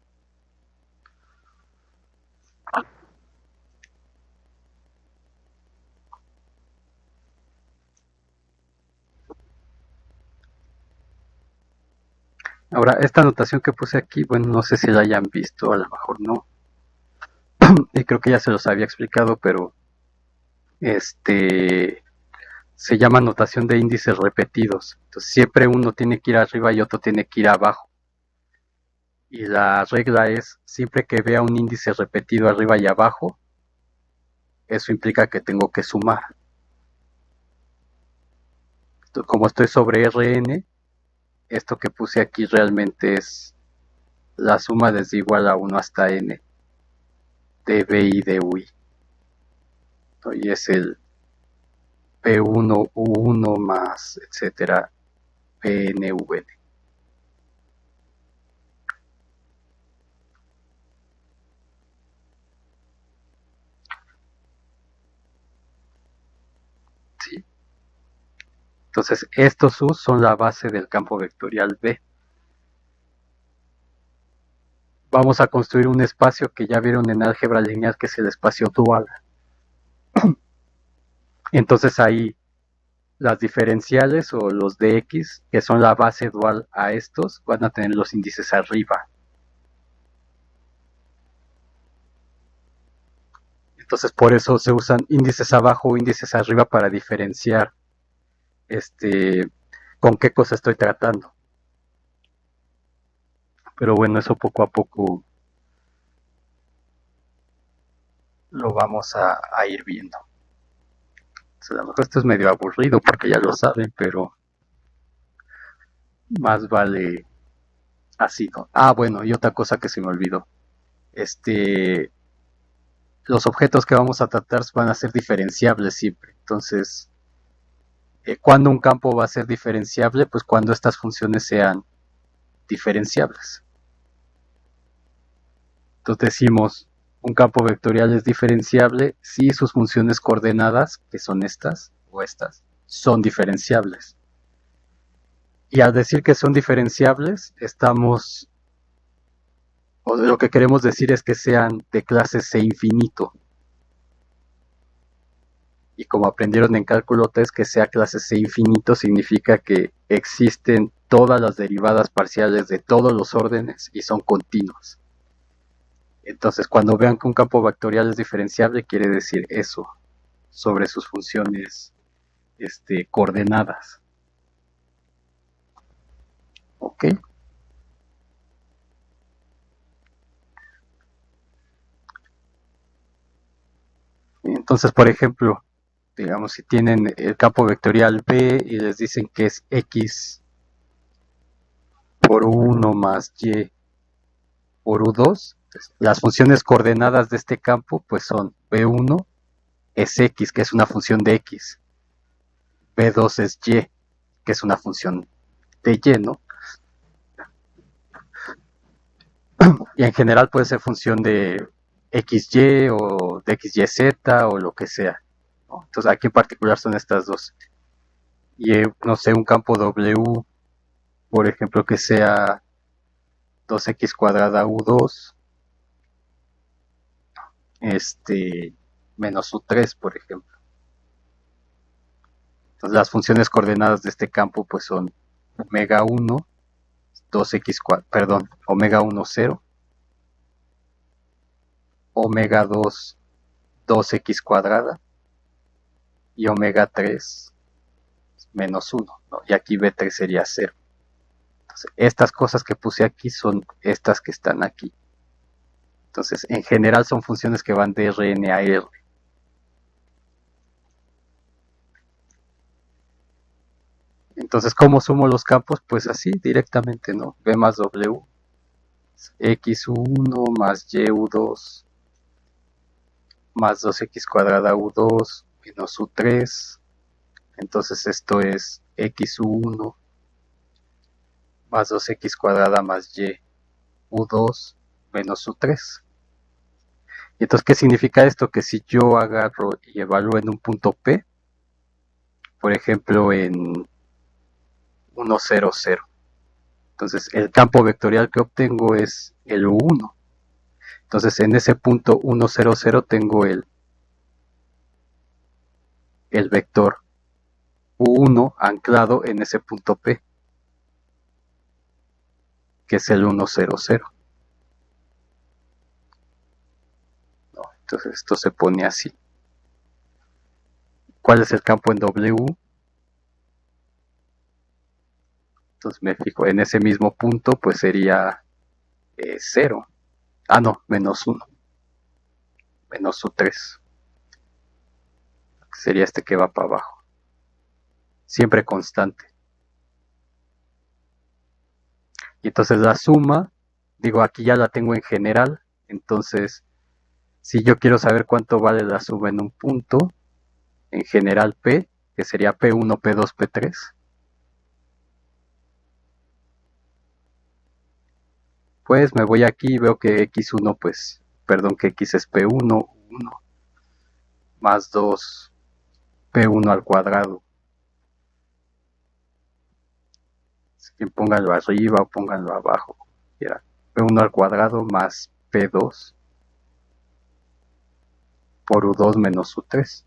Ahora, esta notación que puse aquí, bueno, no sé si la hayan visto, a lo mejor no. Y creo que ya se los había explicado, pero se llama notación de índices repetidos. Entonces siempre uno tiene que ir arriba y otro tiene que ir abajo. Y la regla es, siempre que vea un índice repetido arriba y abajo, eso implica que tengo que sumar. Entonces, como estoy sobre Rn, esto que puse aquí realmente es la suma desde igual a 1 hasta n de b y de ui. Y es el P1, U1 más, etcétera, PNVN. ¿Sí? Entonces, estos U son la base del campo vectorial B. Vamos a construir un espacio que ya vieron en álgebra lineal, que es el espacio dual. Entonces ahí las diferenciales o los de x, que son la base dual a estos, van a tener los índices arriba. Entonces por eso se usan índices abajo o índices arriba para diferenciar con qué cosa estoy tratando. Pero bueno, eso poco a poco lo vamos a ir viendo. O sea, a lo mejor esto es medio aburrido porque ya lo saben, pero más vale así, ¿no? Ah, bueno, y otra cosa que se me olvidó. Los objetos que vamos a tratar van a ser diferenciables siempre. Entonces, ¿cuándo un campo va a ser diferenciable? Pues cuando estas funciones sean diferenciables. Entonces decimos, un campo vectorial es diferenciable si sus funciones coordenadas, que son estas o estas, son diferenciables. Y al decir que son diferenciables, o lo que queremos decir es que sean de clase C infinito. Y como aprendieron en cálculo 3, que sea clase C infinito significa que existen todas las derivadas parciales de todos los órdenes y son continuas. Entonces, cuando vean que un campo vectorial es diferenciable, quiere decir eso sobre sus funciones coordenadas. ¿Ok? Entonces, por ejemplo, digamos, si tienen el campo vectorial B y les dicen que es X por 1 más Y por U2, las funciones coordenadas de este campo pues son B1 es X, que es una función de X, B2 es Y, que es una función de Y, ¿no? Y en general puede ser función de XY o de XYZ o lo que sea, ¿no? Entonces aquí en particular son estas dos. Y no sé, un campo W, por ejemplo, que sea 2x cuadrada U2 menos U3, por ejemplo. Entonces las funciones coordenadas de este campo pues son omega 1, 2x, perdón, omega 1, 0, omega 2, 2x cuadrada y omega 3 menos 1, ¿no? Y aquí B3 sería 0. Entonces, estas cosas que puse aquí son estas que están aquí. Entonces, en general son funciones que van de Rn a R. Entonces, ¿cómo sumo los campos? Pues así, directamente, ¿no? B más W, x1 más y2 más 2x cuadrada u2 menos u3. Entonces esto es x1 más 2x cuadrada más y u2 menos u3. Y entonces, ¿qué significa esto? Que si yo agarro y evalúo en un punto P, por ejemplo en 1, 0, 0, Entonces el campo vectorial que obtengo es el U1. Entonces en ese punto 1, 0, 0 tengo el vector U1 anclado en ese punto P, que es el 1, 0, 0. No, entonces esto se pone así. ¿Cuál es el campo en W? Entonces me fijo en ese mismo punto, pues sería 0. Ah, no, menos 1. Menos U3. Sería este que va para abajo. Siempre constante. Y entonces la suma, digo, aquí ya la tengo en general. Entonces, si yo quiero saber cuánto vale la suma en un punto, en general P, que sería P1, P2, P3, pues me voy aquí y veo que X1, pues, perdón, que X es P1, 1, más 2, P1 al cuadrado. Si pónganlo arriba o pónganlo abajo. P1 al cuadrado más P2 por U2 menos U3.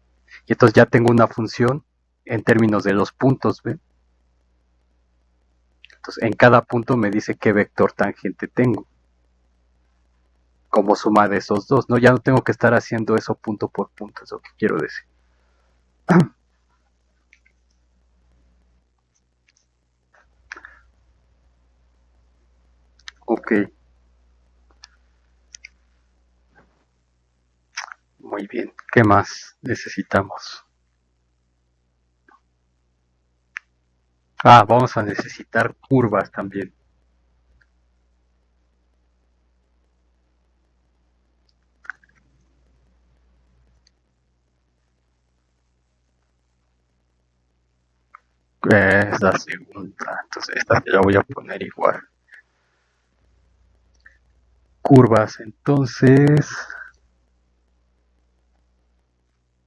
Y entonces ya tengo una función en términos de los puntos, ¿ven? Entonces en cada punto me dice qué vector tangente tengo, como suma de esos dos, ¿no? Ya no tengo que estar haciendo eso punto por punto, es lo que quiero decir. Ok. Muy bien. ¿Qué más necesitamos? Ah, vamos a necesitar curvas también. Es la segunda, entonces esta la voy a poner igual. Curvas, entonces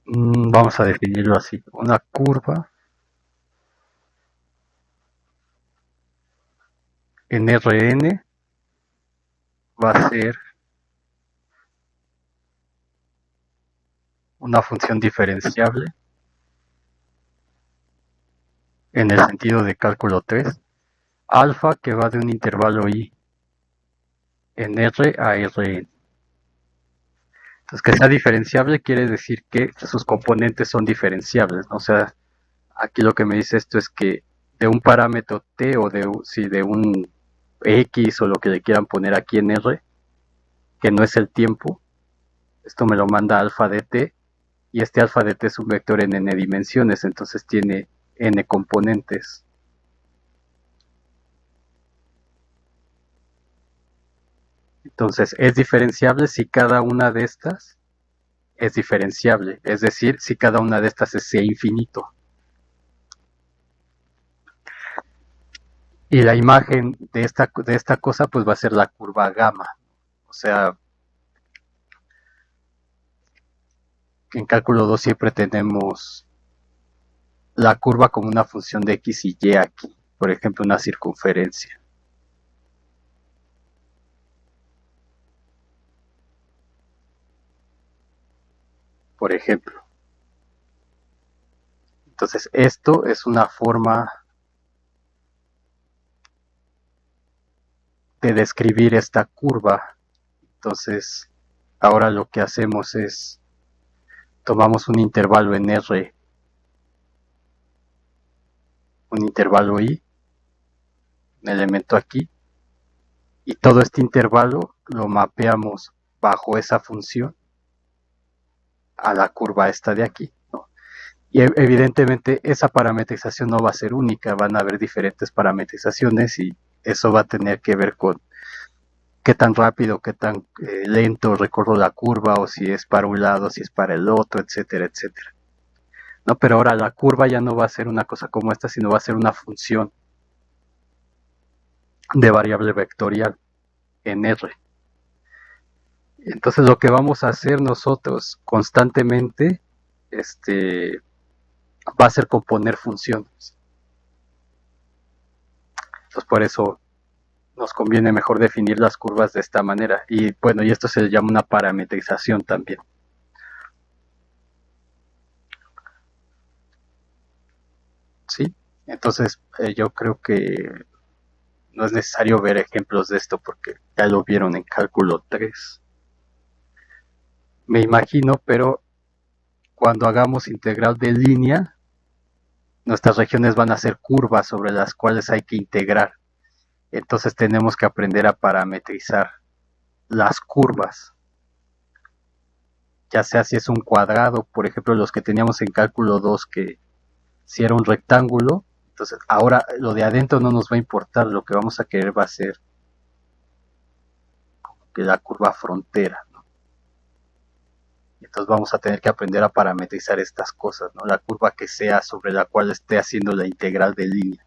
vamos a definirlo así. Una curva en Rn va a ser una función diferenciable en el sentido de cálculo 3, alfa que va de un intervalo i en R a Rn. Entonces, que sea diferenciable quiere decir que sus componentes son diferenciables, ¿no? O sea, aquí lo que me dice esto es que de un parámetro t o de un x o lo que le quieran poner aquí en R, que no es el tiempo, esto me lo manda alfa de t, y este alfa de t es un vector en n dimensiones, entonces tiene n componentes. Entonces es diferenciable si cada una de estas es diferenciable, es decir, si cada una de estas es C infinito. Y la imagen de esta cosa pues va a ser la curva gamma. O sea, en cálculo 2 siempre tenemos la curva como una función de x y y aquí. Por ejemplo, una circunferencia. Por ejemplo. Entonces, esto es una forma de describir esta curva. Entonces, ahora lo que hacemos es, tomamos un intervalo en R, un intervalo I, un elemento aquí, y todo este intervalo lo mapeamos bajo esa función a la curva esta de aquí, ¿no? Y evidentemente esa parametrización no va a ser única, van a haber diferentes parametrizaciones y eso va a tener que ver con qué tan rápido, qué tan lento recorro la curva, o si es para un lado, si es para el otro, etcétera, etcétera. ¿No? Pero ahora la curva ya no va a ser una cosa como esta, sino va a ser una función de variable vectorial en R. Entonces lo que vamos a hacer nosotros constantemente va a ser componer funciones. Entonces por eso nos conviene mejor definir las curvas de esta manera. Y bueno, y esto se le llama una parametrización también. ¿Sí? Entonces, yo creo que no es necesario ver ejemplos de esto porque ya lo vieron en cálculo 3. Me imagino, pero cuando hagamos integral de línea, nuestras regiones van a ser curvas sobre las cuales hay que integrar. Entonces tenemos que aprender a parametrizar las curvas, ya sea si es un cuadrado, por ejemplo los que teníamos en cálculo 2 que si era un rectángulo, entonces ahora lo de adentro no nos va a importar, lo que vamos a querer va a ser que la curva frontera, ¿no? Entonces vamos a tener que aprender a parametrizar estas cosas, ¿no? La curva que sea sobre la cual esté haciendo la integral de línea.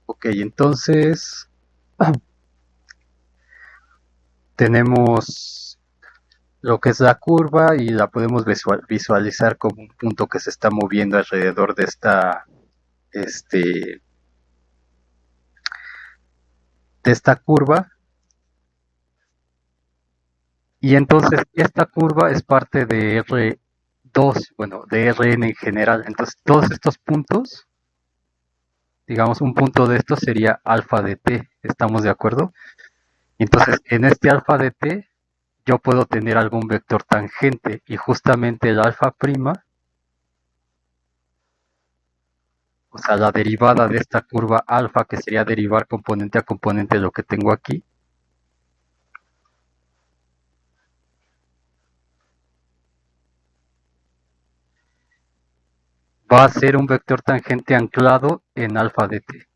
Ok, entonces tenemos lo que es la curva y la podemos visualizar como un punto que se está moviendo alrededor de este, de esta curva. Y entonces esta curva es parte de R2, bueno, de Rn en general. Entonces todos estos puntos, digamos un punto de estos sería alfa de t, ¿estamos de acuerdo? Entonces en este alfa de t yo puedo tener algún vector tangente y justamente el alfa prima, o sea, la derivada de esta curva alfa, que sería derivar componente a componente de lo que tengo aquí, va a ser un vector tangente anclado en alfa de t.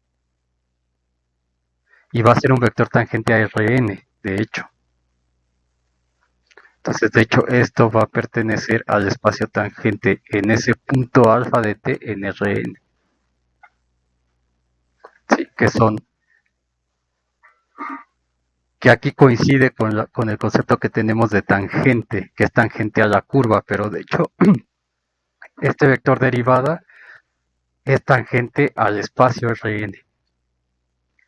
Y va a ser un vector tangente a Rn, de hecho. Entonces, de hecho, esto va a pertenecer al espacio tangente en ese punto alfa de t en Rn. Sí, que aquí coincide con el concepto que tenemos de tangente, que es tangente a la curva, pero de hecho, este vector derivada es tangente al espacio Rn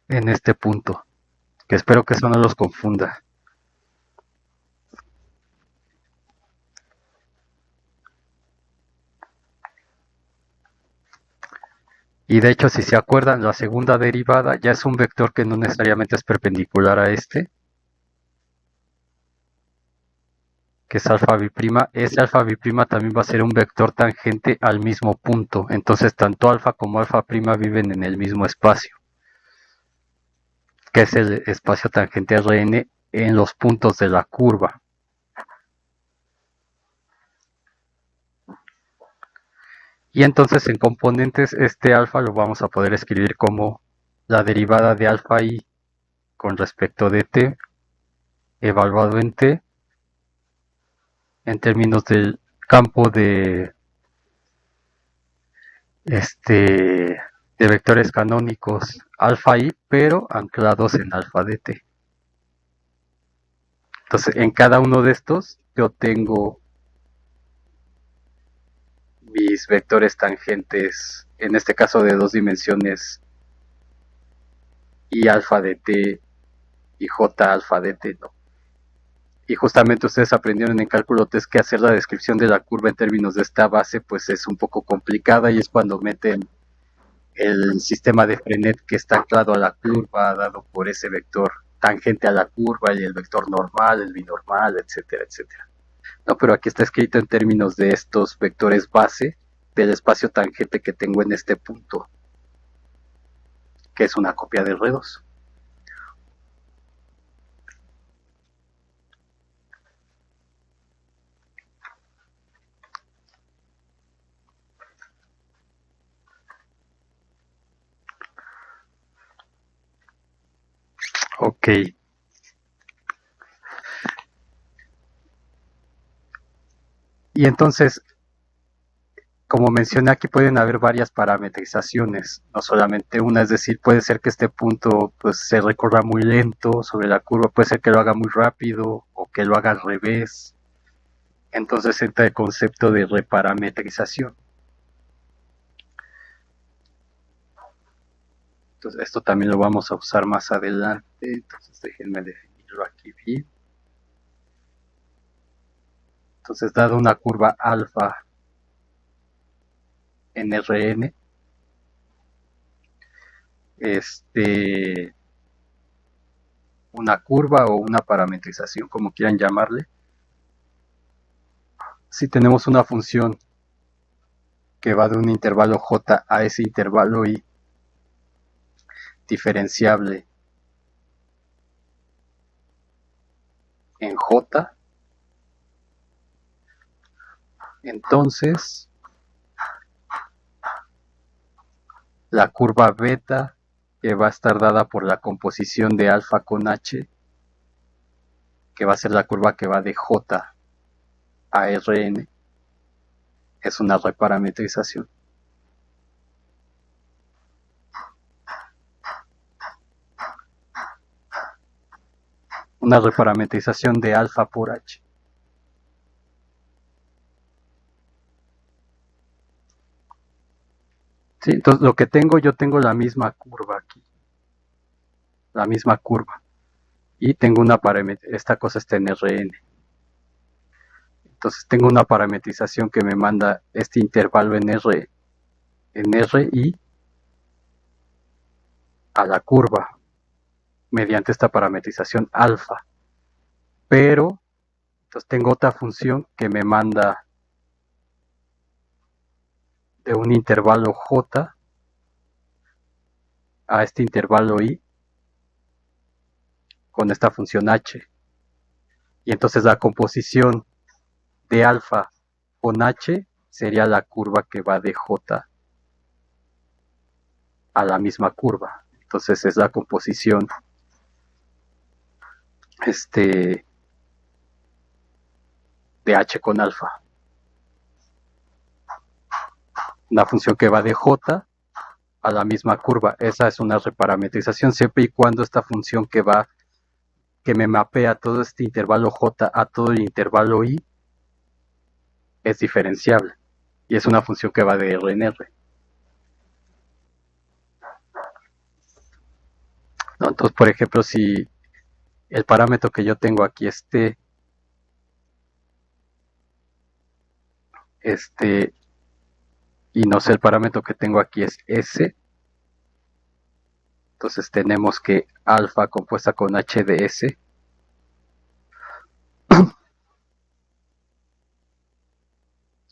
en este punto, que espero que eso no los confunda. Y de hecho, si se acuerdan, la segunda derivada ya es un vector que no necesariamente es perpendicular a este, que es alfa biprima. Ese alfa biprima también va a ser un vector tangente al mismo punto. Entonces, tanto alfa como alfa prima viven en el mismo espacio, que es el espacio tangente Rn en los puntos de la curva. Y entonces en componentes este alfa lo vamos a poder escribir como la derivada de alfa i con respecto de t evaluado en t en términos del campo de vectores canónicos alfa i, pero anclados en alfa de t. Entonces, en cada uno de estos yo tengo mis vectores tangentes, en este caso de 2 dimensiones, i alfa de t y j alfa de t, ¿no? Y justamente ustedes aprendieron en cálculo 3 que hacer la descripción de la curva en términos de esta base pues es un poco complicada y es cuando meten el sistema de Frenet que está anclado a la curva dado por ese vector tangente a la curva y el vector normal, el binormal, etcétera, etcétera. No, pero aquí está escrito en términos de estos vectores base del espacio tangente que tengo en este punto, que es una copia de R2. Ok. Y entonces, como mencioné, aquí pueden haber varias parametrizaciones, no solamente una, es decir, puede ser que este punto pues, se recorra muy lento sobre la curva, puede ser que lo haga muy rápido o que lo haga al revés. Entonces entra el concepto de reparametrización. Entonces esto también lo vamos a usar más adelante. Entonces déjenme definirlo aquí bien. Entonces, dado una curva alfa en Rn, una curva o una parametrización, como quieran llamarle, si tenemos una función que va de un intervalo j a ese intervalo i diferenciable en j, entonces la curva beta, que va a estar dada por la composición de alfa con h, que va a ser la curva que va de j a Rn, es una reparametrización. Una reparametrización de alfa por h. Sí, entonces lo que tengo, yo tengo la misma curva aquí. La misma curva. Y tengo una parametrización, esta cosa está en Rn. Entonces tengo una parametrización que me manda este intervalo en Ri a la curva mediante esta parametrización alfa. Pero entonces tengo otra función que me manda de un intervalo j a este intervalo i con esta función h. Y entonces la composición de alfa con h sería la curva que va de j a la misma curva. Entonces es la composición de h con alfa. Una función que va de j a la misma curva. Esa es una reparametrización siempre y cuando esta función que me mapea todo este intervalo j a todo el intervalo i es diferenciable. Y es una función que va de R en R. ¿No? Entonces, por ejemplo, si el parámetro que yo tengo aquí es t, y no sé, el parámetro que tengo aquí es s, entonces tenemos que alfa compuesta con h de s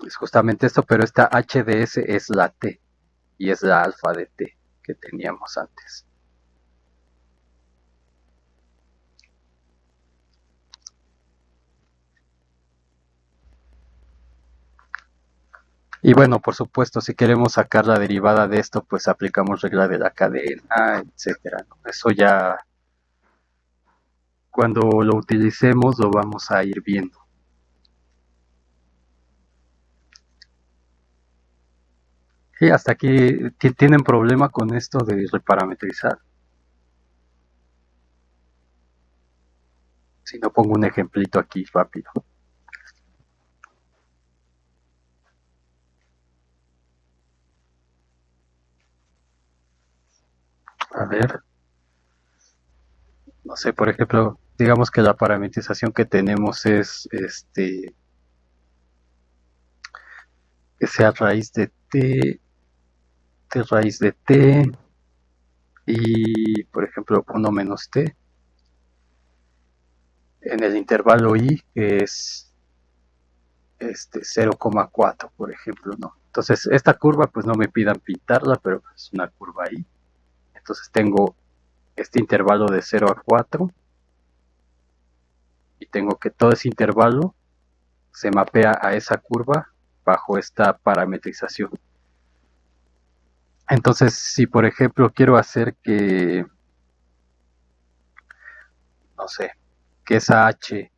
es justamente esto, pero esta h de s es la t y es la alfa de t que teníamos antes. Y bueno, por supuesto, si queremos sacar la derivada de esto, pues aplicamos regla de la cadena, etcétera, ¿no? Eso ya cuando lo utilicemos lo vamos a ir viendo. Y hasta aquí tienen problema con esto de reparametrizar. Si no, pongo un ejemplito aquí rápido. A ver, no sé, por ejemplo, digamos que la parametrización que tenemos es que sea raíz de t raíz de t y, por ejemplo, 1 menos t en el intervalo i, que es 0,4, por ejemplo, ¿no? Entonces, esta curva, pues no me pidan pintarla, pero es una curva i. Entonces tengo este intervalo de 0 a 4 y tengo que todo ese intervalo se mapea a esa curva bajo esta parametrización. Entonces, si por ejemplo quiero hacer que, no sé, que esa h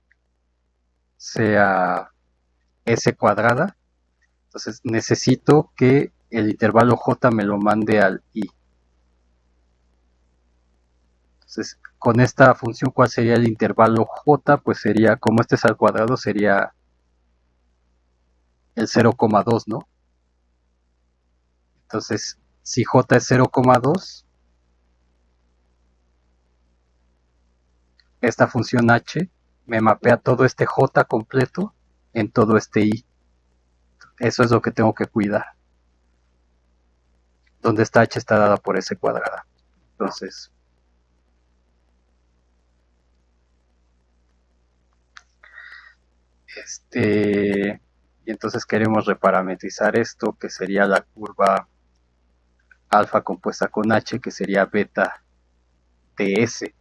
sea s cuadrada, entonces necesito que el intervalo j me lo mande al i. Entonces, con esta función, ¿cuál sería el intervalo j? Pues sería, como este es al cuadrado, sería el 0,2, ¿no? Entonces, si j es 0,2, esta función h me mapea todo este j completo en todo este i. Eso es lo que tengo que cuidar. Donde esta h está dada por s cuadrada. Entonces, y entonces queremos reparametrizar esto, que sería la curva alfa compuesta con h, que sería beta de s.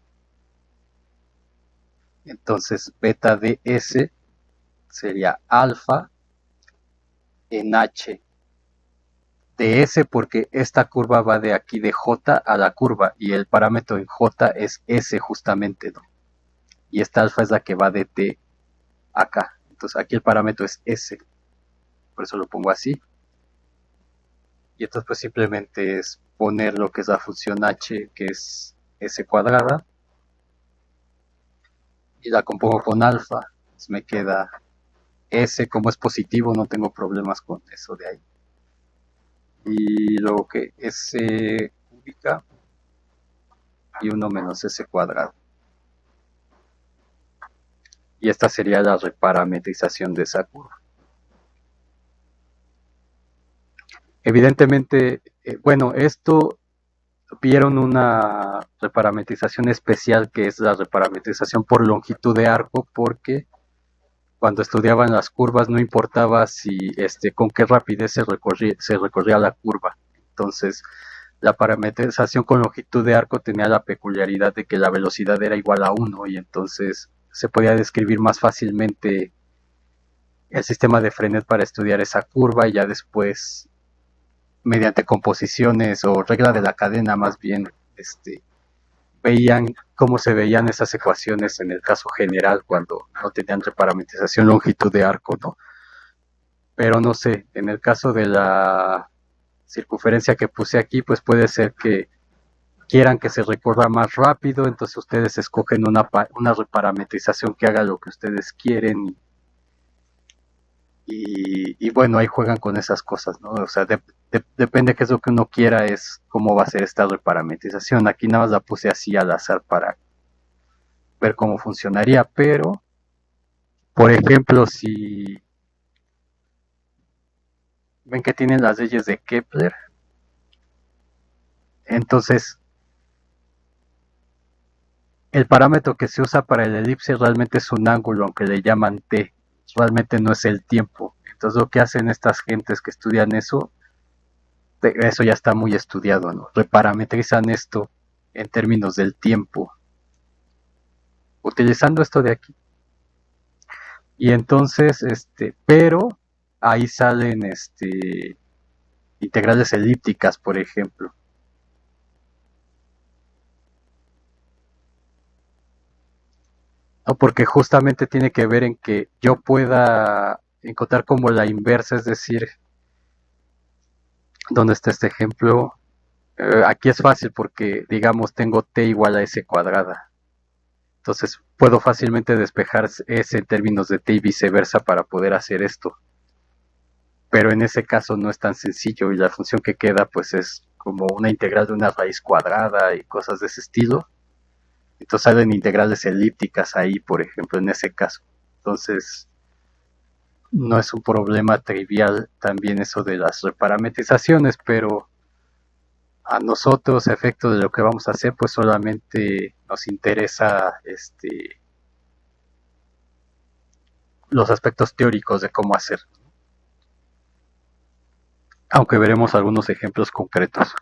Entonces, beta de s sería alfa en h de s, porque esta curva va de aquí de j a la curva y el parámetro en j es s justamente, ¿no? Y esta alfa es la que va de t acá. Entonces aquí el parámetro es s, por eso lo pongo así. Y entonces pues simplemente es poner lo que es la función h, que es s cuadrada, y la compongo con alfa. Entonces me queda s, como es positivo, no tengo problemas con eso de ahí. Y luego que s cúbica y 1 menos s cuadrado. Y esta sería la reparametrización de esa curva. Evidentemente, bueno, esto vieron una reparametrización especial, que es la reparametrización por longitud de arco, porque cuando estudiaban las curvas no importaba si con qué rapidez se recorría la curva. Entonces, la parametrización con longitud de arco tenía la peculiaridad de que la velocidad era igual a 1, y entonces se podía describir más fácilmente el sistema de Frenet para estudiar esa curva, y ya después, mediante composiciones o regla de la cadena más bien, veían cómo se veían esas ecuaciones en el caso general cuando no tenían reparametrización longitud de arco, ¿no? Pero no sé, en el caso de la circunferencia que puse aquí, pues puede ser que quieran que se recorra más rápido, entonces ustedes escogen una reparametrización que haga lo que ustedes quieren, y bueno, ahí juegan con esas cosas, ¿no? O sea, depende qué es lo que uno quiera, es cómo va a ser esta reparametrización. Aquí nada más la puse así al azar para ver cómo funcionaría, pero, por ejemplo, si ven que tienen las leyes de Kepler, entonces el parámetro que se usa para el elipse realmente es un ángulo, aunque le llaman t, realmente no es el tiempo. Entonces lo que hacen estas gentes que estudian eso ya está muy estudiado, ¿no? Reparametrizan esto en términos del tiempo, utilizando esto de aquí. Y entonces, pero ahí salen integrales elípticas, por ejemplo. ¿No? Porque justamente tiene que ver en que yo pueda encontrar como la inversa, es decir, ¿dónde está este ejemplo? Aquí es fácil porque, digamos, tengo t igual a s cuadrada. Entonces puedo fácilmente despejar s en términos de t y viceversa para poder hacer esto. Pero en ese caso no es tan sencillo, y la función que queda pues es como una integral de una raíz cuadrada y cosas de ese estilo. Entonces salen integrales elípticas ahí, por ejemplo, en ese caso. Entonces no es un problema trivial también eso de las reparametrizaciones, pero a nosotros, a efecto de lo que vamos a hacer, pues solamente nos interesa los aspectos teóricos de cómo hacer, aunque veremos algunos ejemplos concretos.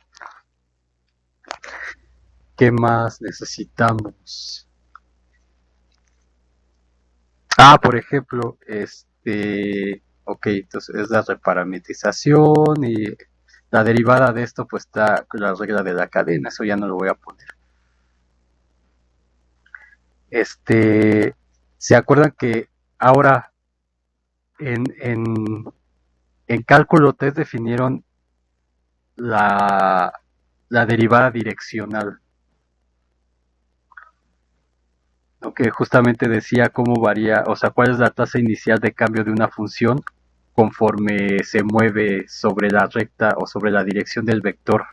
¿Qué más necesitamos? Por ejemplo, ok, entonces es la reparametrización, y la derivada de esto pues está la regla de la cadena, eso ya no lo voy a poner. ¿Se acuerdan que ahora en cálculo 3 definieron la derivada direccional? ¿No? Que justamente decía cómo varía, o sea, cuál es la tasa inicial de cambio de una función conforme se mueve sobre la recta o sobre la dirección del vector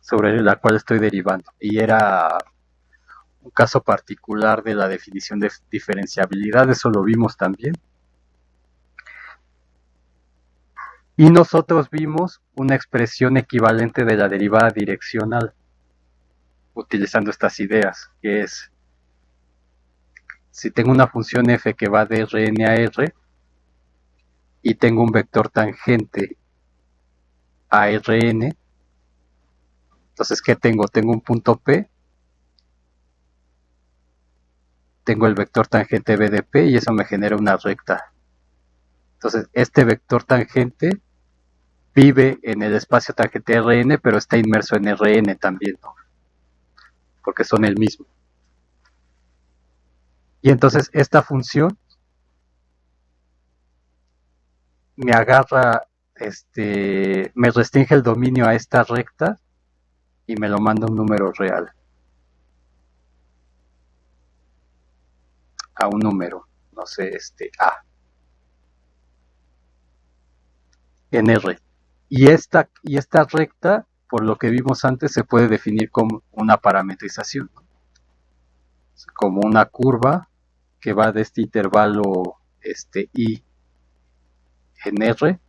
sobre la cual estoy derivando. Y era un caso particular de la definición de diferenciabilidad, eso lo vimos también. Y nosotros vimos una expresión equivalente de la derivada direccional, utilizando estas ideas, que es, si tengo una función f que va de Rn a R, y tengo un vector tangente a Rn, entonces, ¿qué tengo? Tengo un punto P, tengo el vector tangente B de P, y eso me genera una recta. Entonces, este vector tangente vive en el espacio tangente Rn, pero está inmerso en Rn también, ¿no? Porque son el mismo. Y entonces esta función me agarra, me restringe el dominio a esta recta y me lo manda un número real. A un número, no sé, A. En R. Y esta recta, por lo que vimos antes, se puede definir como una parametrización, ¿no? Como una curva que va de este intervalo I en R,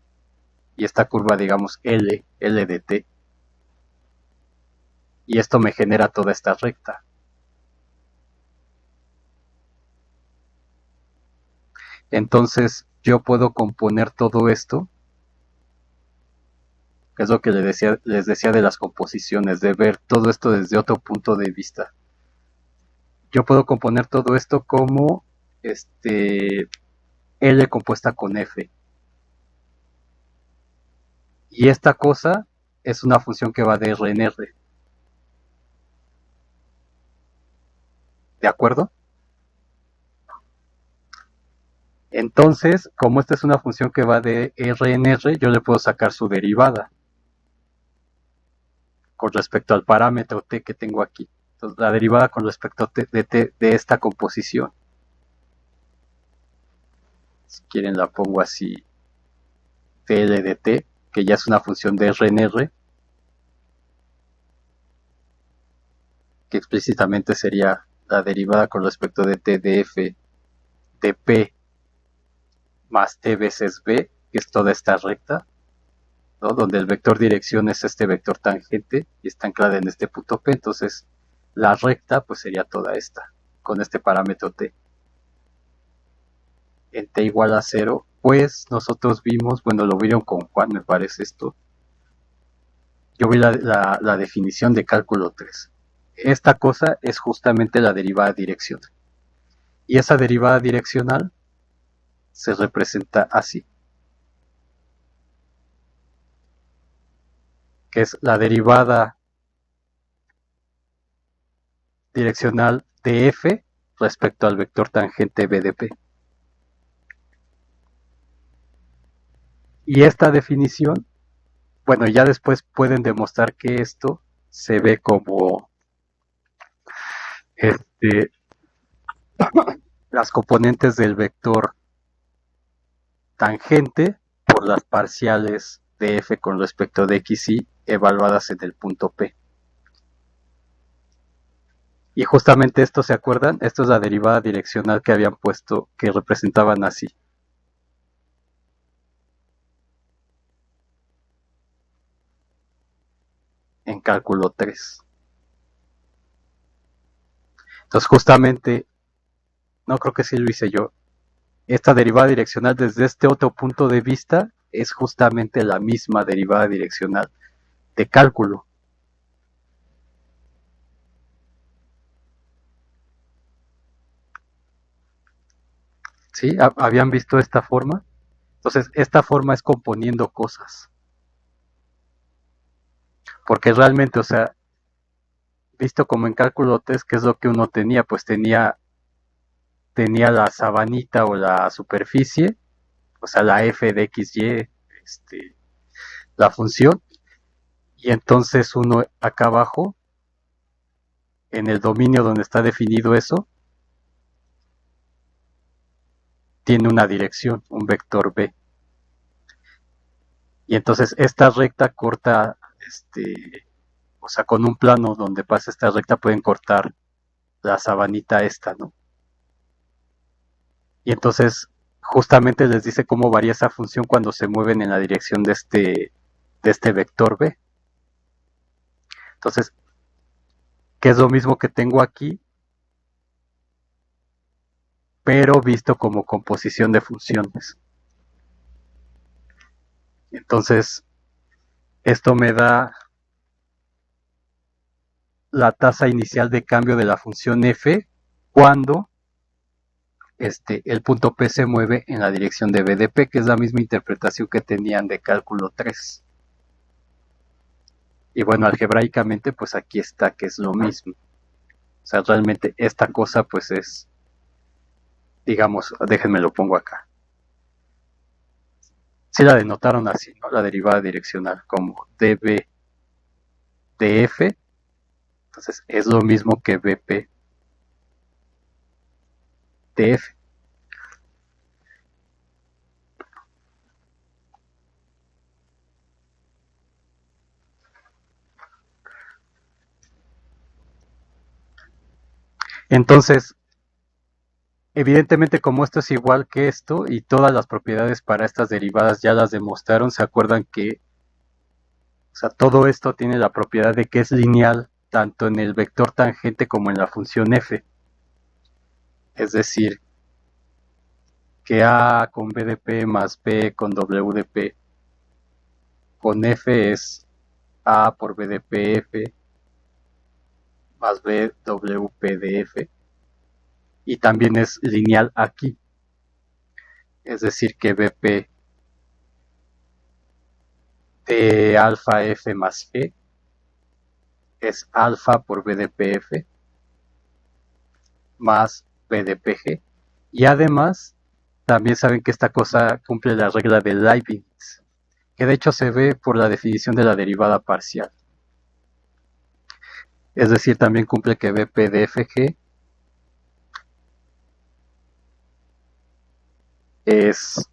y esta curva, digamos, L de T. Y esto me genera toda esta recta. Entonces yo puedo componer todo esto, que es lo que les decía de las composiciones, de ver todo esto desde otro punto de vista. Yo puedo componer todo esto como L compuesta con F. Y esta cosa es una función que va de R en R. ¿De acuerdo? Entonces, como esta es una función que va de R en R, yo le puedo sacar su derivada con respecto al parámetro t que tengo aquí. Entonces, la derivada con respecto de esta composición. Si quieren la pongo así, TL de t, que ya es una función de R en R, que explícitamente sería la derivada con respecto de t de f de p más t veces b, que es toda esta recta, ¿no? Donde el vector dirección es este vector tangente y está anclada en este punto P. Entonces la recta pues sería toda esta, con este parámetro t. En t igual a 0, pues nosotros vimos, bueno, lo vieron con Juan, me parece esto. Yo vi la definición de cálculo 3. Esta cosa es justamente la derivada direccional. Y esa derivada direccional se representa así, que es la derivada direccional de f respecto al vector tangente b de p. Y esta definición, bueno, ya después pueden demostrar que esto se ve como las componentes del vector tangente por las parciales de f con respecto de x y evaluadas en el punto P. Y justamente esto, ¿se acuerdan? Esto es la derivada direccional que habían puesto, que representaban así. En cálculo 3. Entonces justamente, no creo que sí lo hice yo, esta derivada direccional desde este otro punto de vista es justamente la misma derivada direccional de cálculo. ¿Sí? ¿Habían visto esta forma? Entonces, esta forma es componiendo cosas. Porque realmente, o sea, visto como en cálculo 3, ¿qué es lo que uno tenía? Pues tenía la sabanita o la superficie, o sea, la f de xy, la función, y entonces uno acá abajo, en el dominio donde está definido eso, tiene una dirección, un vector b. Y entonces esta recta corta, o sea, con un plano donde pasa esta recta pueden cortar la sabanita esta, ¿no? Y entonces justamente les dice cómo varía esa función cuando se mueven en la dirección de este vector B. Entonces, que es lo mismo que tengo aquí, pero visto como composición de funciones. Entonces, esto me da la tasa inicial de cambio de la función f cuando el punto P se mueve en la dirección de B de P, que es la misma interpretación que tenían de cálculo 3. Y bueno, algebraicamente, pues aquí está, que es lo mismo. O sea, realmente esta cosa, pues es, digamos, déjenme lo pongo acá. Si la denotaron así, ¿no? La derivada direccional como dB de F, entonces es lo mismo que BP de F. Entonces, evidentemente como esto es igual que esto y todas las propiedades para estas derivadas ya las demostraron, se acuerdan que, o sea, todo esto tiene la propiedad de que es lineal tanto en el vector tangente como en la función f. Es decir, que A con B de P más B con W de P con F es A por B de P F más B W P de F. Y también es lineal aquí. Es decir, que BP de alfa F más G es alfa por B de PF más B de PG. Y además, también saben que esta cosa cumple la regla de Leibniz, que de hecho se ve por la definición de la derivada parcial. Es decir, también cumple que BP de FG es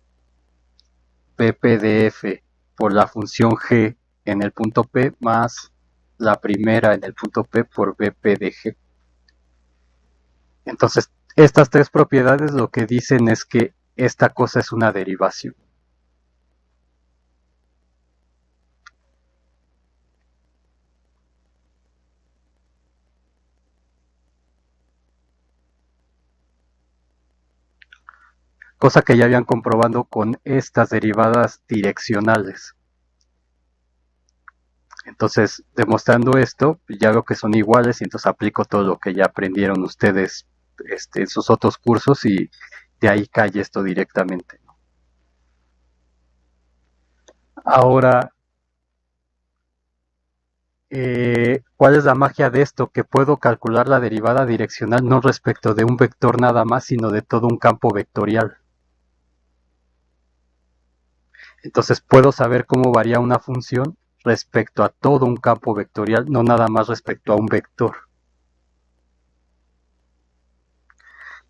BP de F por la función G en el punto P más la primera en el punto P por BP de G. Entonces, estas tres propiedades lo que dicen es que esta cosa es una derivación. Cosa que ya habían comprobado con estas derivadas direccionales. Entonces, demostrando esto, ya veo que son iguales y entonces aplico todo lo que ya aprendieron ustedes en sus otros cursos y de ahí cae esto directamente. Ahora, ¿cuál es la magia de esto? Que puedo calcular la derivada direccional no respecto de un vector nada más, sino de todo un campo vectorial. Entonces puedo saber cómo varía una función respecto a todo un campo vectorial, no nada más respecto a un vector.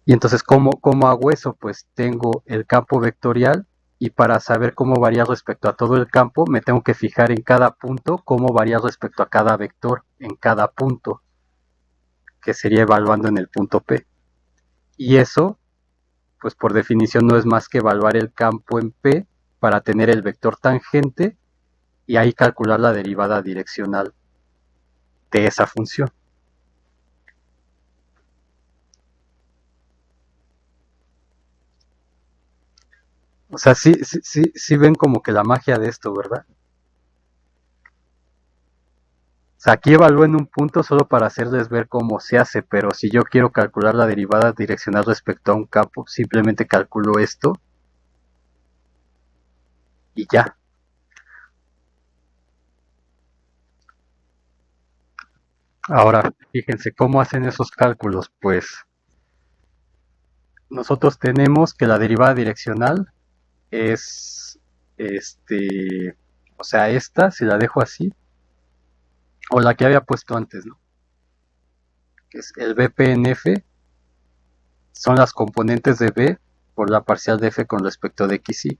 Y entonces, ¿cómo hago eso? Pues tengo el campo vectorial y para saber cómo varía respecto a todo el campo, me tengo que fijar en cada punto cómo varía respecto a cada vector en cada punto, que sería evaluando en el punto P. Y eso, pues por definición no es más que evaluar el campo en P para tener el vector tangente y ahí calcular la derivada direccional de esa función. O sea, sí ven como que la magia de esto, ¿verdad? O sea, aquí evalúo en un punto solo para hacerles ver cómo se hace, pero si yo quiero calcular la derivada direccional respecto a un campo, simplemente calculo esto y ya. Ahora, fíjense cómo hacen esos cálculos. Pues nosotros tenemos que la derivada direccional es, o sea, esta, si la dejo así, o la que había puesto antes, ¿no? Que es el BP en F, son las componentes de B por la parcial de F con respecto de XY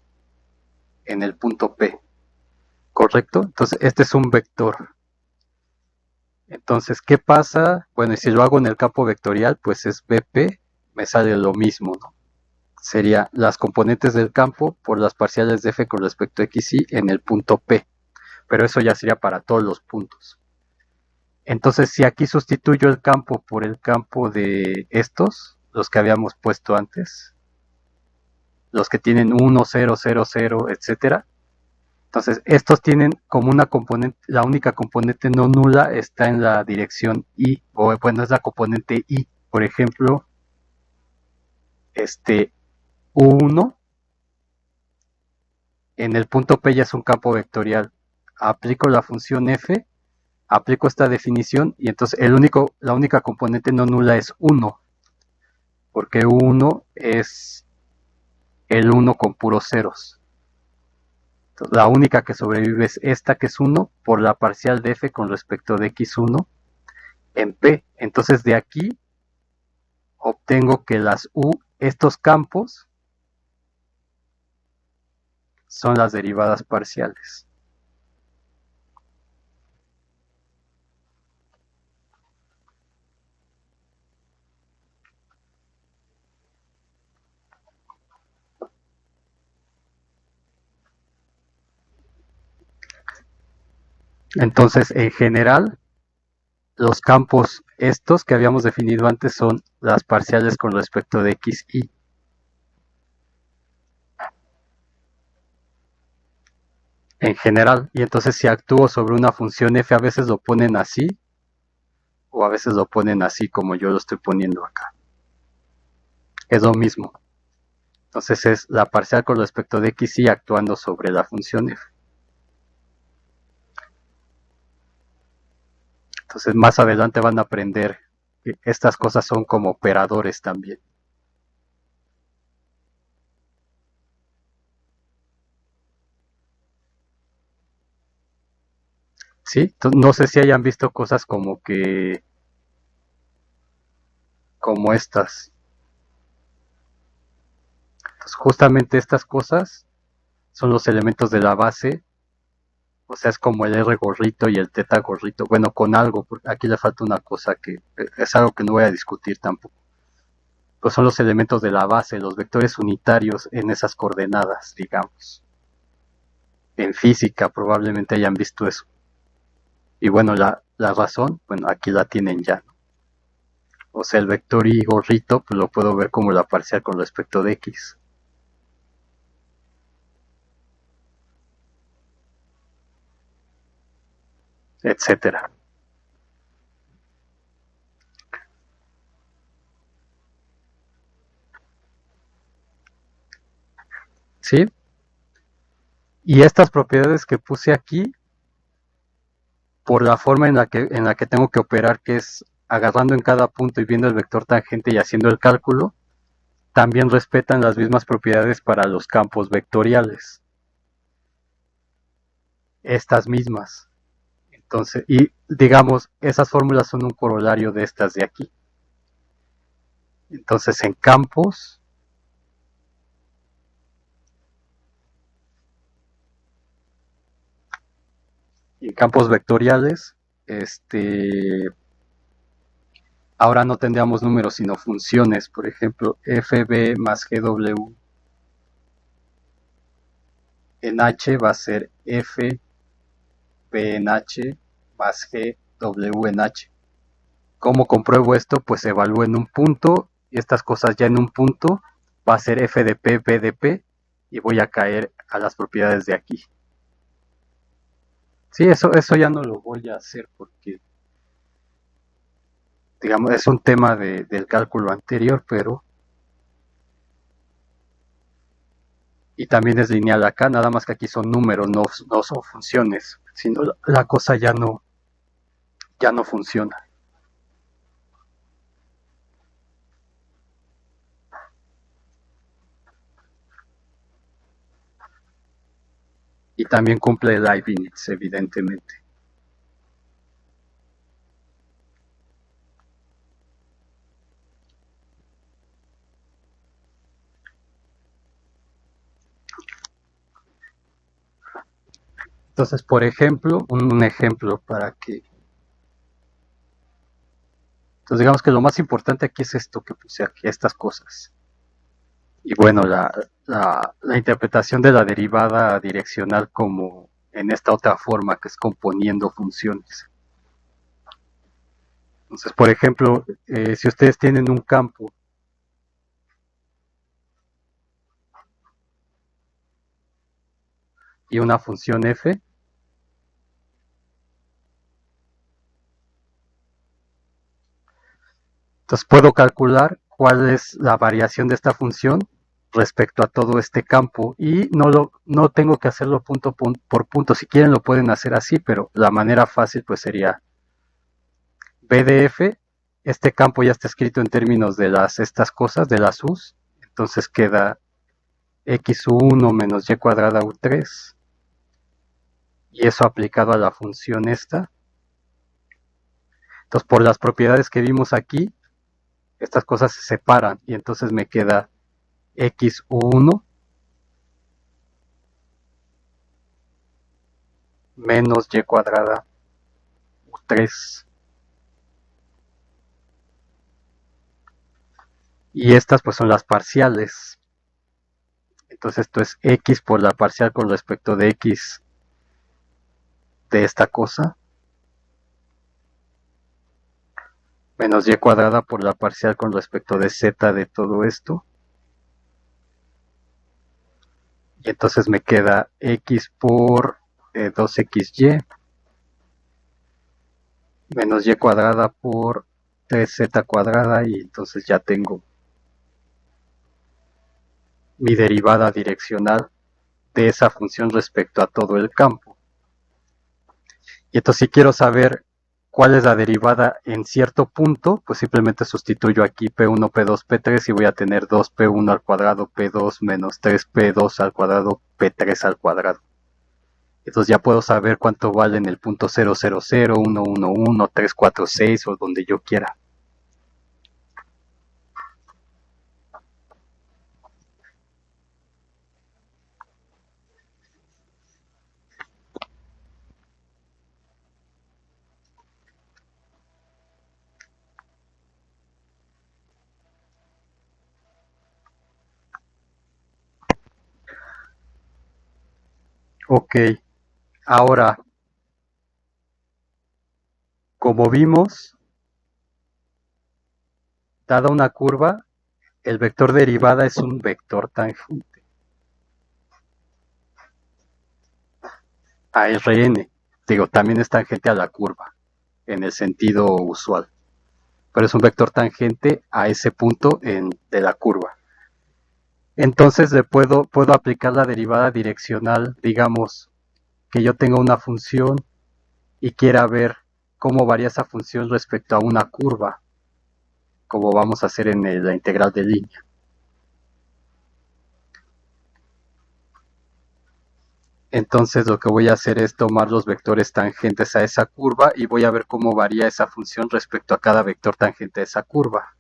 en el punto P, ¿correcto? Entonces, este es un vector. Entonces, ¿qué pasa? Bueno, y si lo hago en el campo vectorial, pues es BP, me sale lo mismo, ¿no? Sería las componentes del campo por las parciales de f con respecto a x, y en el punto P. Pero eso ya sería para todos los puntos. Entonces, si aquí sustituyo el campo por el campo de estos, los que habíamos puesto antes, los que tienen 1, 0, 0, 0, etcétera. Entonces, estos tienen como una componente, la única componente no nula está en la dirección y, o bueno, es la componente y. Por ejemplo, U1 en el punto P ya es un campo vectorial. Aplico la función f, aplico esta definición y entonces la única componente no nula es 1, porque U1 es el 1 con puros ceros. Entonces, la única que sobrevive es esta, que es 1, por la parcial de f con respecto de x1 en P. Entonces de aquí obtengo que las U, estos campos, son las derivadas parciales. Entonces, en general, los campos estos que habíamos definido antes son las parciales con respecto de x, y. En general, y entonces si actúo sobre una función f, a veces lo ponen así, o a veces lo ponen así como yo lo estoy poniendo acá. Es lo mismo. Entonces es la parcial con respecto de x, y actuando sobre la función f. Entonces más adelante van a aprender que estas cosas son como operadores también. ¿Sí? Entonces, no sé si hayan visto cosas como estas. Entonces, justamente estas cosas son los elementos de la base, o sea, es como el R gorrito y el teta gorrito, bueno, con algo, porque aquí le falta una cosa que es algo que no voy a discutir tampoco. Pues son los elementos de la base, los vectores unitarios en esas coordenadas, digamos. En física probablemente hayan visto eso. Y bueno, la razón, bueno, aquí la tienen ya, ¿no? O sea, el vector y gorrito, pues lo puedo ver como la parcial con respecto de x, etcétera. ¿Sí? Y estas propiedades que puse aquí, por la forma en la que tengo que operar, que es agarrando en cada punto y viendo el vector tangente y haciendo el cálculo, también respetan las mismas propiedades para los campos vectoriales. Estas mismas. Entonces, y digamos, esas fórmulas son un corolario de estas de aquí. Entonces, en campos vectoriales, ahora no tendríamos números sino funciones. Por ejemplo, fb más gw en h va a ser f p en h más gw en h. ¿Cómo compruebo esto? Pues evalúo en un punto, y estas cosas ya en un punto va a ser f de p, b de p, y voy a caer a las propiedades de aquí. Sí, eso ya no lo voy a hacer porque, digamos, es un tema del cálculo anterior, pero, y también es lineal acá, nada más que aquí son números, no son funciones, sino la cosa ya no funciona. Y también cumple Leibniz, evidentemente. Entonces, por ejemplo, un ejemplo para que Entonces digamos que lo más importante aquí es esto que puse aquí, estas cosas. Y bueno, la interpretación de la derivada direccional como en esta otra forma que es componiendo funciones. Entonces, por ejemplo, si ustedes tienen un campo y una función f, entonces puedo calcular cuál es la variación de esta función respecto a todo este campo y no tengo que hacerlo punto por punto. Si quieren lo pueden hacer así, pero la manera fácil pues sería b de f. Este campo ya está escrito en términos de estas cosas, de las u's. Entonces queda x1 menos y cuadrada u3. Y eso aplicado a la función esta. Entonces por las propiedades que vimos aquí, estas cosas se separan y entonces me queda x1 menos y cuadrada u3. Y estas pues son las parciales. Entonces esto es x por la parcial con respecto de x de esta cosa, menos y cuadrada por la parcial con respecto de z de todo esto. Y entonces me queda x por 2xy menos y cuadrada por 3z cuadrada, y entonces ya tengo mi derivada direccional de esa función respecto a todo el campo. Y entonces si quiero saber cuál es la derivada en cierto punto, pues simplemente sustituyo aquí P1, P2, P3 y voy a tener 2P1 al cuadrado, P2 menos 3P2 al cuadrado, P3 al cuadrado. Entonces ya puedo saber cuánto vale en el punto 000, 111, 346 o donde yo quiera. Ok, ahora, como vimos, dada una curva, el vector derivada es un vector tangente a Rn. Digo, también es tangente a la curva, en el sentido usual. Pero es un vector tangente a ese punto de la curva. Entonces puedo aplicar la derivada direccional, digamos, que yo tenga una función y quiera ver cómo varía esa función respecto a una curva, como vamos a hacer en la integral de línea. Entonces lo que voy a hacer es tomar los vectores tangentes a esa curva y voy a ver cómo varía esa función respecto a cada vector tangente a esa curva.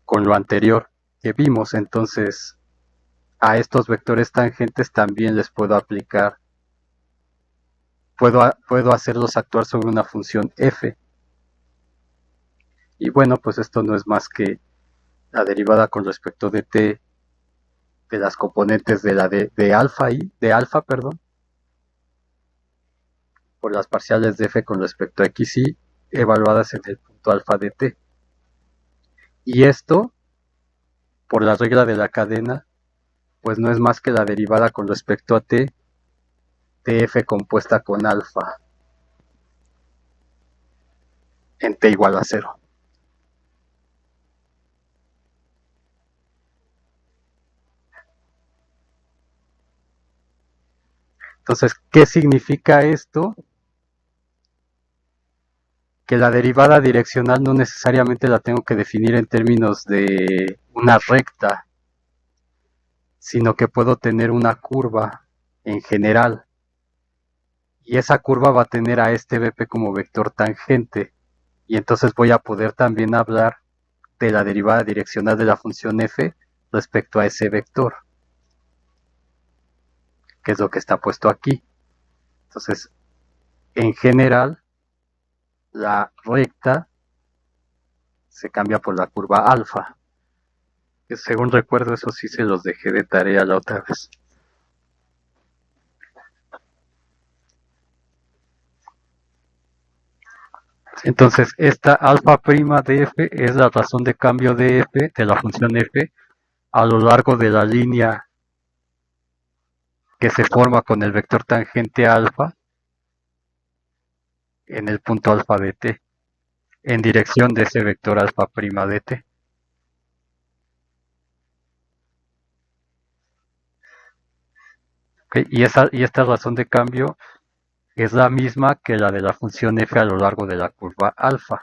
Con lo anterior que vimos, entonces a estos vectores tangentes también les puedo aplicar, puedo hacerlos actuar sobre una función f. Y bueno, pues esto no es más que la derivada con respecto de t de las componentes de alfa y de alfa, perdón, por las parciales de f con respecto a x y evaluadas en el punto alfa de t. Y esto, por la regla de la cadena, pues no es más que la derivada con respecto a t de f compuesta con alfa en t igual a 0. Entonces, ¿qué significa esto? Que la derivada direccional no necesariamente la tengo que definir en términos de una recta, sino que puedo tener una curva en general. Y esa curva va a tener a este BP como vector tangente. Y entonces voy a poder también hablar de la derivada direccional de la función f respecto a ese vector, que es lo que está puesto aquí. Entonces, en general, la recta se cambia por la curva alfa. Que según recuerdo, eso sí se los dejé de tarea la otra vez. Entonces, esta alfa prima de f es la razón de cambio de f, de la función f, a lo largo de la línea que se forma con el vector tangente alfa en el punto alfa de t, en dirección de ese vector alfa prima de t. ¿Okay? Y esta razón de cambio es la misma que la de la función f a lo largo de la curva alfa.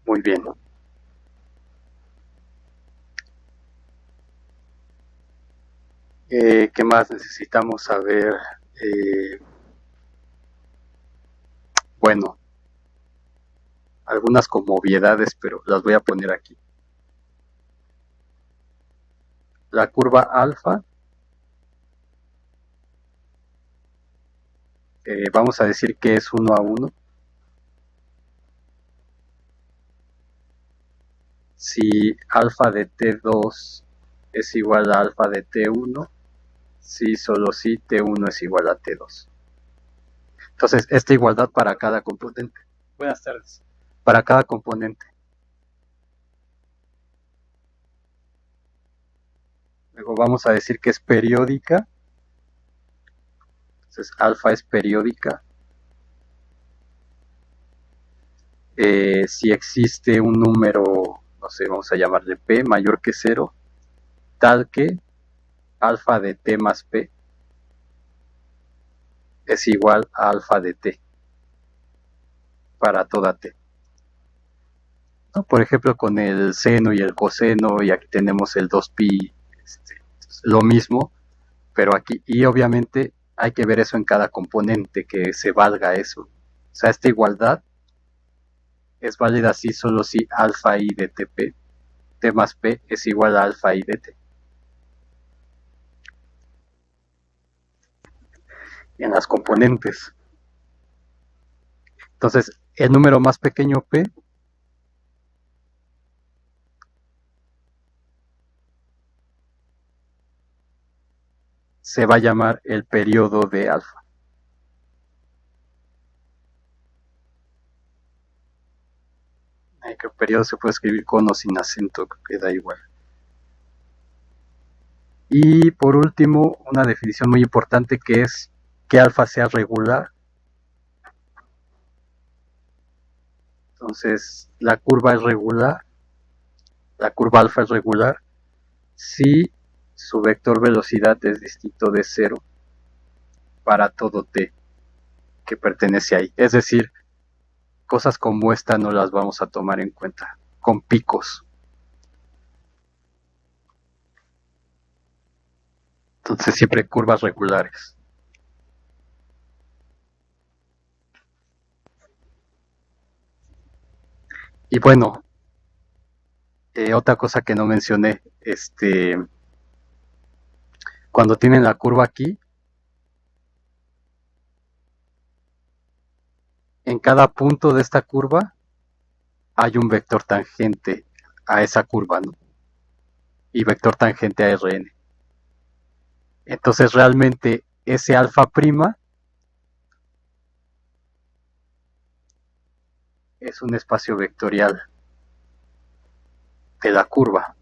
Muy bien. ¿Qué más necesitamos saber? Eh, bueno, algunas como obviedades, pero las voy a poner aquí. La curva alfa, vamos a decir que es 1 a 1. Si alfa de t2 es igual a alfa de t1, si solo si t1 es igual a t2. Entonces, esta igualdad para cada componente. Buenas tardes. Para cada componente. Luego vamos a decir que es periódica. Entonces, alfa es periódica. Si existe un número, no sé, vamos a llamarle p mayor que 0, tal que alfa de t más p es igual a alfa de t para toda t. ¿No? Por ejemplo, con el seno y el coseno, y aquí tenemos el 2pi, lo mismo, pero aquí, y obviamente hay que ver eso en cada componente, que se valga eso. O sea, esta igualdad es válida si solo si alfa i de tp, t más p es igual a alfa i de t. En las componentes. Entonces, el número más pequeño p se va a llamar el periodo de alfa. Que el periodo se puede escribir con o sin acento, que da igual. Y por último, una definición muy importante que es que alfa sea regular. Entonces, la curva es regular, la curva alfa es regular si su vector velocidad es distinto de 0 para todo t que pertenece ahí. Es decir, cosas como esta no las vamos a tomar en cuenta, con picos. Entonces, siempre curvas regulares. Y bueno, otra cosa que no mencioné, cuando tienen la curva aquí, en cada punto de esta curva hay un vector tangente a esa curva, ¿no? Y vector tangente a Rn. Entonces realmente ese alfa prima es un espacio vectorial de la curva.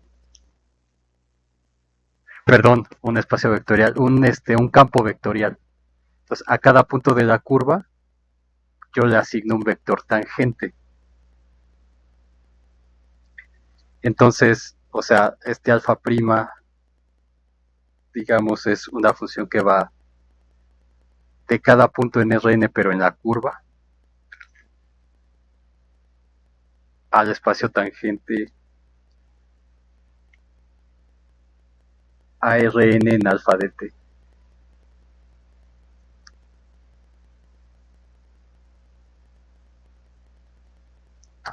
Perdón, un espacio vectorial, un campo vectorial. Entonces a cada punto de la curva yo le asigno un vector tangente. Entonces, o sea, este alfa prima, digamos, es una función que va de cada punto en Rn, pero en la curva, al espacio tangente a Rn en alfa de t.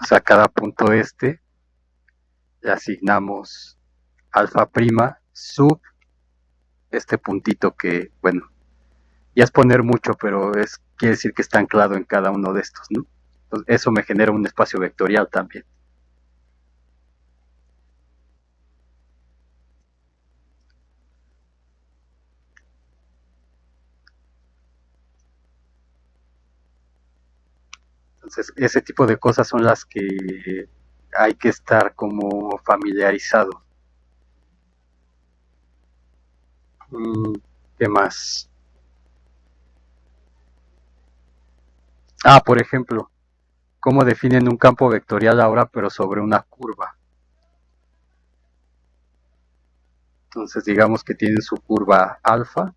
O sea, cada punto le asignamos alfa prima sub este puntito que, bueno, ya es poner mucho, pero quiere decir que está anclado en cada uno de estos, ¿no? Entonces, eso me genera un espacio vectorial también. Entonces, ese tipo de cosas son las que hay que estar como familiarizado. ¿Qué más? Por ejemplo, ¿cómo definen un campo vectorial ahora pero sobre una curva? Entonces, digamos que tienen su curva alfa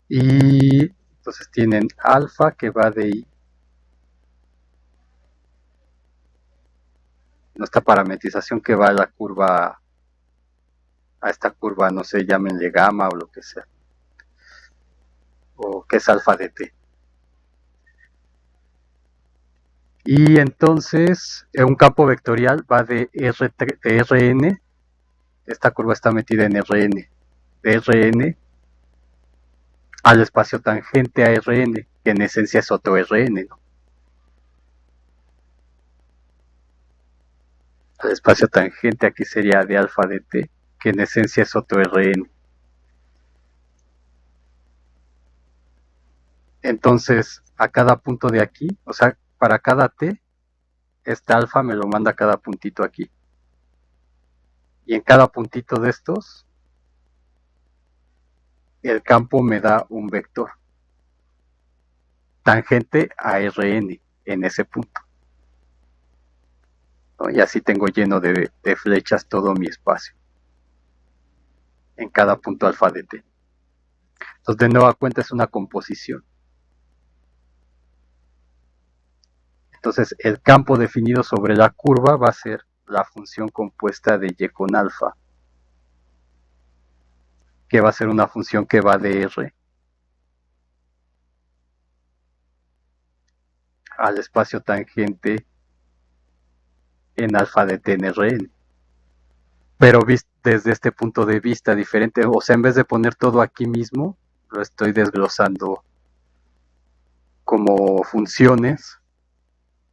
y entonces tienen alfa que va de nuestra parametrización que va a la curva, a esta curva, no sé, llámenle gamma o lo que sea, o que es alfa de t. Y entonces un campo vectorial va de Rn, esta curva está metida en Rn, de Rn al espacio tangente a Rn, que en esencia es otro Rn, ¿no? Al espacio tangente aquí sería de alfa de t, que en esencia es otro Rn. Entonces, a cada punto de aquí, o sea, para cada t, este alfa me lo manda a cada puntito aquí. Y en cada puntito de estos, el campo me da un vector tangente a Rn en ese punto, ¿no? Y así tengo lleno de flechas todo mi espacio en cada punto alfa de t. Entonces, de nueva cuenta, es una composición. Entonces, el campo definido sobre la curva va a ser la función compuesta de y con alfa, que va a ser una función que va de R al espacio tangente en alfa de t en Rn. Pero desde este punto de vista diferente, o sea, en vez de poner todo aquí mismo, lo estoy desglosando como funciones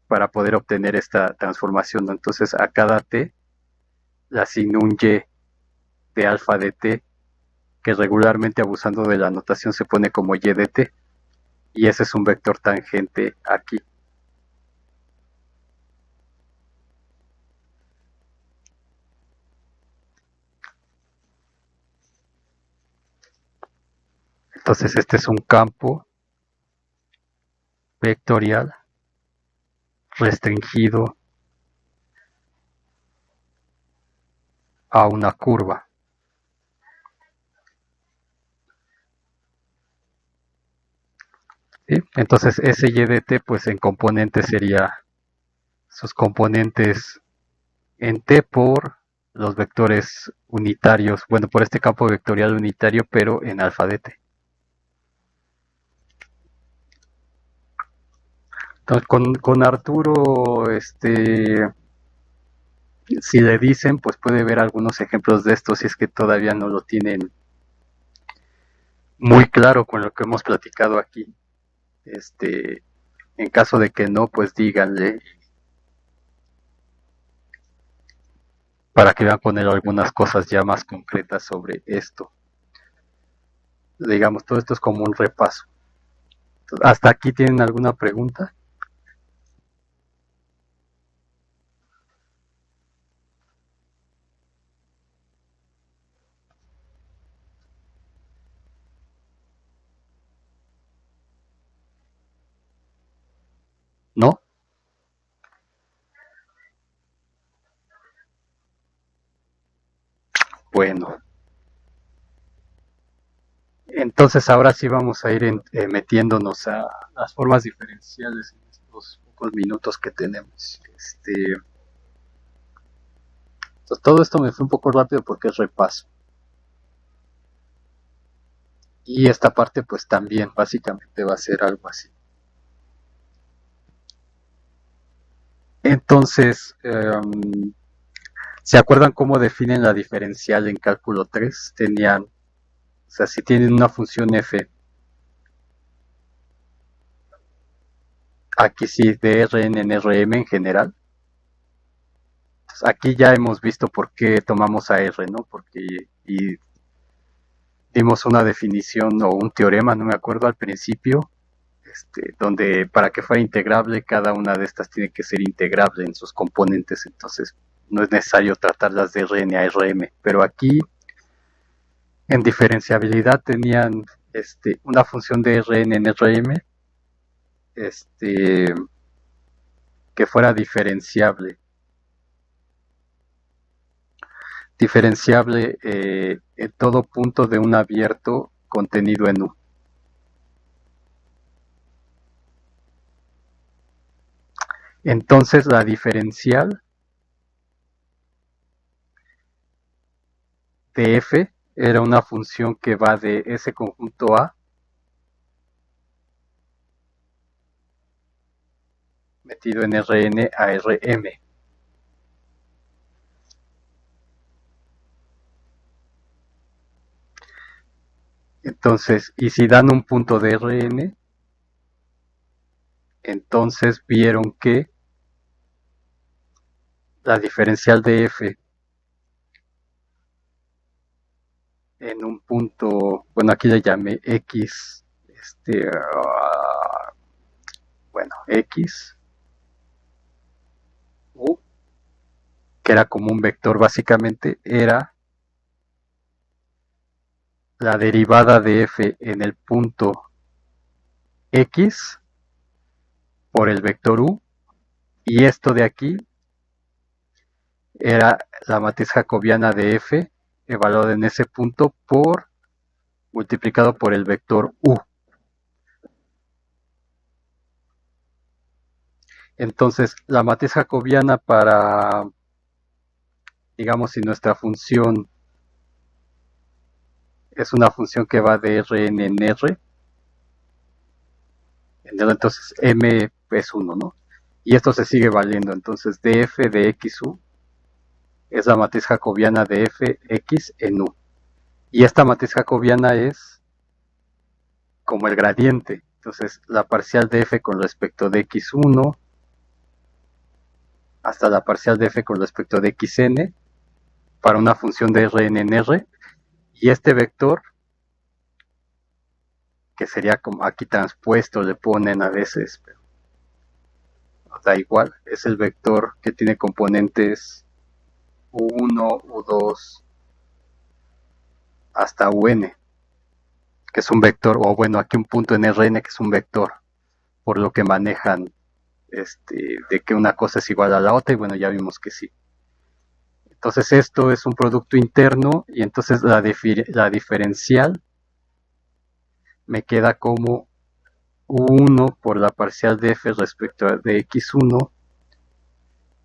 para poder obtener esta transformación. Entonces, a cada t le asigno un y de alfa de t, que regularmente, abusando de la notación, se pone como y de t, y ese es un vector tangente aquí. Entonces, este es un campo vectorial restringido a una curva. ¿Sí? Entonces, ese y de t, pues en componentes sería sus componentes en t por los vectores unitarios, bueno, por este campo vectorial unitario, pero en alfa de t. Entonces, con Arturo, si le dicen, pues puede ver algunos ejemplos de esto si es que todavía no lo tienen muy claro con lo que hemos platicado aquí. En caso de que no, pues díganle para que vean con él algunas cosas ya más concretas sobre esto. Digamos, todo esto es como un repaso. ¿Hasta aquí tienen alguna pregunta? ¿No? Bueno, entonces ahora sí vamos a ir metiéndonos a las formas diferenciales en estos pocos minutos que tenemos. Entonces, todo esto me fue un poco rápido porque es repaso. Y esta parte pues también básicamente va a ser algo así. Entonces, ¿se acuerdan cómo definen la diferencial en cálculo 3? Tenían, o sea, si tienen una función f, aquí sí, de Rn en Rm en general. Entonces, aquí ya hemos visto por qué tomamos a R, ¿no? Porque y dimos una definición o un teorema, no me acuerdo al principio, donde para que fuera integrable, cada una de estas tiene que ser integrable en sus componentes, entonces no es necesario tratarlas de Rn a Rm, pero aquí en diferenciabilidad tenían una función de Rn en Rm este, que fuera diferenciable. Diferenciable en todo punto de un abierto contenido en U. Entonces la diferencial de f era una función que va de ese conjunto A metido en Rn a Rm. Entonces, y si dan un punto de Rn, entonces vieron que la diferencial de f en un punto, bueno, aquí le llamé x, bueno, x, u, que era como un vector básicamente, era la derivada de f en el punto x por el vector u, y esto de aquí era la matriz jacobiana de f evaluada en ese punto por multiplicado por el vector u. Entonces, la matriz jacobiana para, digamos, si nuestra función es una función que va de Rn en R, entonces m es 1, ¿no? Y esto se sigue valiendo, entonces df de xu es la matriz jacobiana de fx en u. Y esta matriz jacobiana es como el gradiente, entonces la parcial de f con respecto de x1 hasta la parcial de f con respecto de xn para una función de Rn en R, y este vector que sería como aquí transpuesto, le ponen a veces, pero da igual, es el vector que tiene componentes u1, u2 hasta un, que es un vector, o bueno, aquí un punto en Rn que es un vector, por lo que manejan de que una cosa es igual a la otra, y bueno, ya vimos que sí. Entonces esto es un producto interno, y entonces la diferencial me queda como u1 por la parcial de f respecto de x1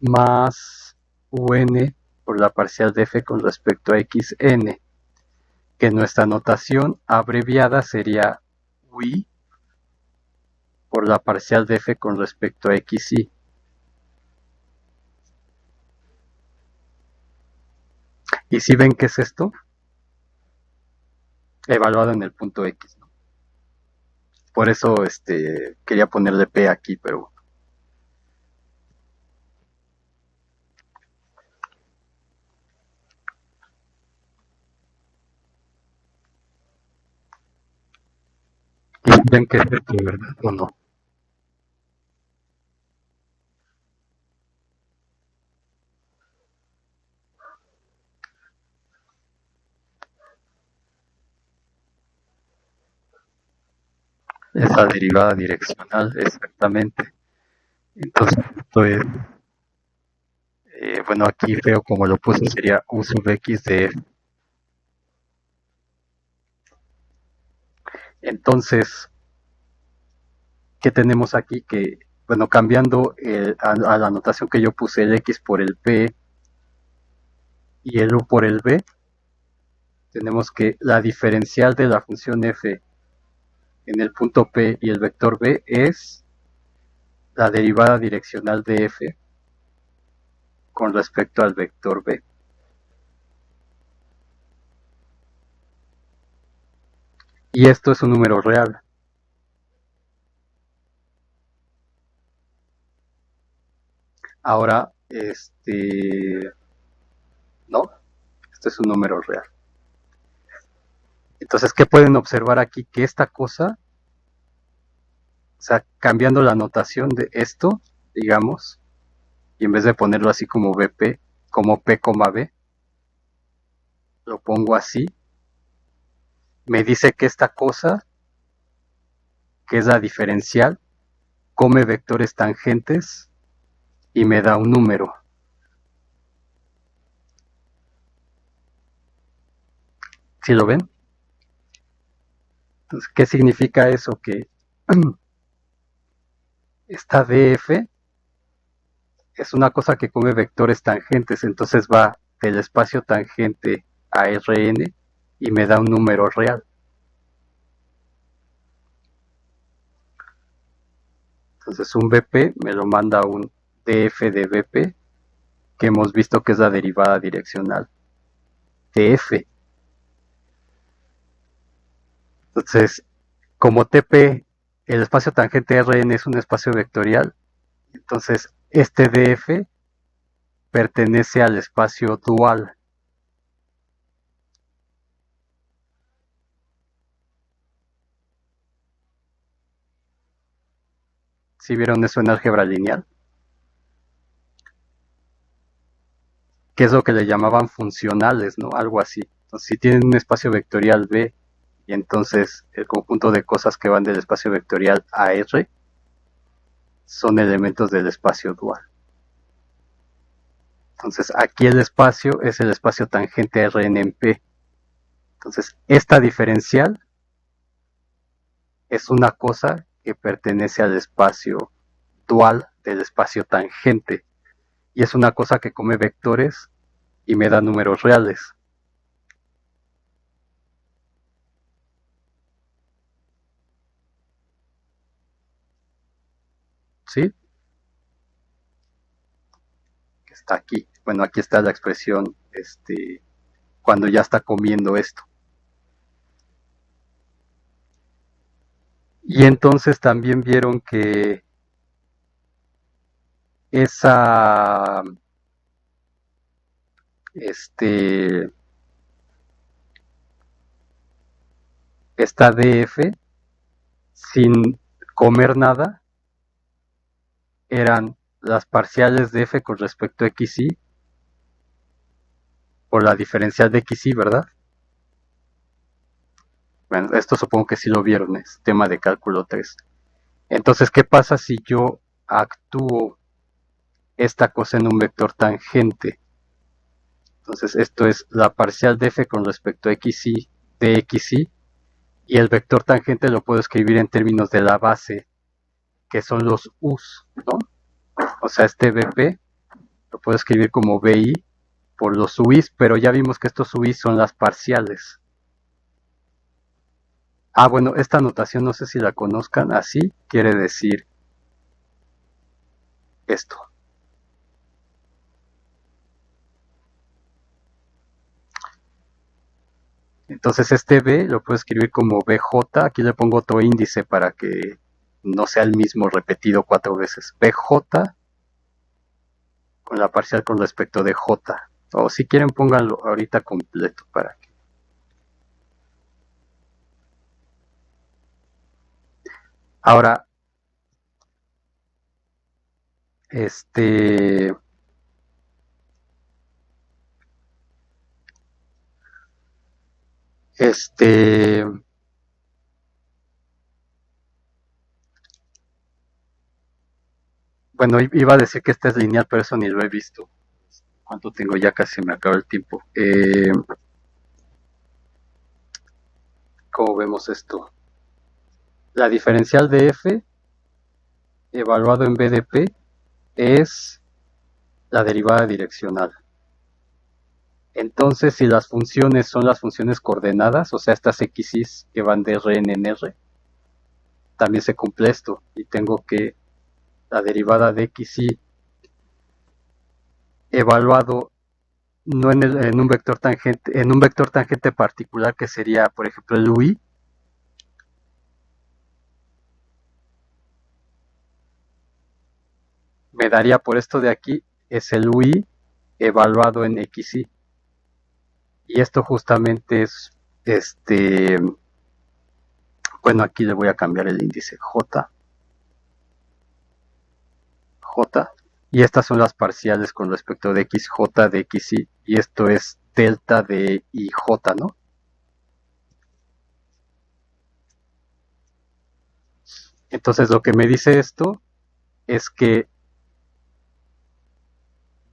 más un por la parcial de f con respecto a xn, que nuestra notación abreviada sería ui por la parcial de f con respecto a xi. ¿Y si ven qué es esto? Evaluado en el punto x, ¿no? Por eso quería ponerle p aquí, pero ven que es esto, ¿verdad? ¿O no? Esa derivada direccional, exactamente. Entonces, esto es, bueno, aquí veo como lo puse, sería u sub x de f. Entonces, ¿qué tenemos aquí? Que, bueno, cambiando a la notación que yo puse, el x por el p y el u por el b, tenemos que la diferencial de la función f en el punto p y el vector b es la derivada direccional de f con respecto al vector B. Y esto es un número real. Ahora, no, esto es un número real. Entonces, ¿qué pueden observar aquí? Que esta cosa, o sea, cambiando la notación de esto, digamos, y en vez de ponerlo así como BP, como P, B, lo pongo así, me dice que esta cosa, que es la diferencial, come vectores tangentes y me da un número. ¿Sí lo ven? Entonces, ¿qué significa eso? Que esta DF es una cosa que come vectores tangentes, entonces va del espacio tangente a Rn y me da un número real. Entonces un BP me lo manda un df de BP, que hemos visto que es la derivada direccional de F. Entonces, como TP, el espacio tangente Rn es un espacio vectorial, entonces este df pertenece al espacio dual. ¿Sí vieron eso en álgebra lineal? Que es lo que le llamaban funcionales, ¿no? Algo así. Entonces, si tienen un espacio vectorial B y entonces el conjunto de cosas que van del espacio vectorial a R son elementos del espacio dual. Entonces, aquí el espacio es el espacio tangente a Rn en P. Entonces, esta diferencial es una cosa que pertenece al espacio dual del espacio tangente y es una cosa que come vectores y me da números reales. ¿Sí? Que está aquí. Bueno, aquí está la expresión cuando ya está comiendo esto. Y entonces también vieron que esa esta DF sin comer nada eran las parciales de F con respecto a XY por la diferencial de XY, ¿verdad? Bueno, esto supongo que sí lo vieron, es tema de cálculo 3. Entonces, ¿qué pasa si yo actúo esta cosa en un vector tangente? Entonces, esto es la parcial de F con respecto a XY de XY, y el vector tangente lo puedo escribir en términos de la base, que son los U's, ¿no? O sea, este BP lo puedo escribir como BI por los UIs, pero ya vimos que estos UIs son las parciales. Ah, bueno, esta notación no sé si la conozcan, así quiere decir esto. Entonces este B lo puedo escribir como BJ, aquí le pongo otro índice para que no sea el mismo repetido 4 veces. BJ con la parcial con respecto de J. O si quieren pónganlo ahorita completo para que. Ahora, bueno, iba a decir que este es lineal, pero eso ni lo he visto. ¿Cuánto tengo? Ya casi me acaba el tiempo. ¿Cómo vemos esto? La diferencial de F evaluado en BDP es la derivada direccional. Entonces, si las funciones son las funciones coordenadas, o sea, estas x's que van de Rn en R, también se cumple esto. Y tengo que la derivada de xy evaluado no en un vector tangente particular que sería, por ejemplo, el UI, me daría por esto de aquí, es el UI evaluado en XY. Y esto justamente es, bueno, aquí le voy a cambiar el índice J, y estas son las parciales con respecto de XJ de XY, y esto es delta de IJ, ¿no? Entonces lo que me dice esto es que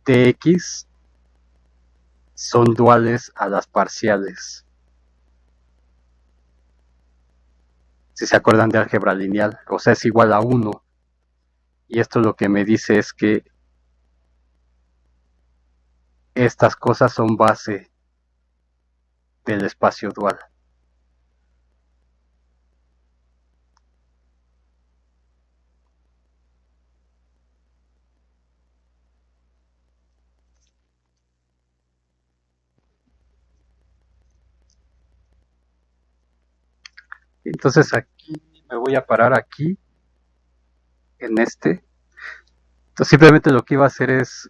dx son duales a las parciales. Si se acuerdan de álgebra lineal, o sea, es igual a 1. Y esto lo que me dice es que estas cosas son base del espacio dual. Entonces aquí me voy a parar aquí, en este. Entonces simplemente lo que iba a hacer es,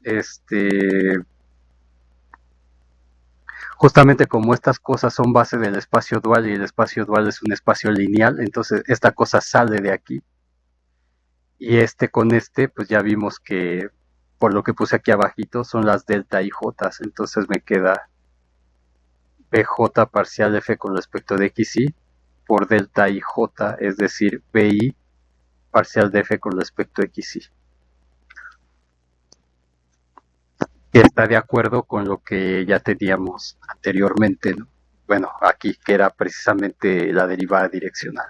justamente como estas cosas son base del espacio dual y el espacio dual es un espacio lineal, entonces esta cosa sale de aquí. Y con pues ya vimos que por lo que puse aquí abajito son las delta y j, entonces me queda bj parcial f con respecto de xy por delta y j, es decir, bi parcial de f con respecto a xy, que está de acuerdo con lo que ya teníamos anteriormente, ¿no? Bueno, aquí que era precisamente la derivada direccional.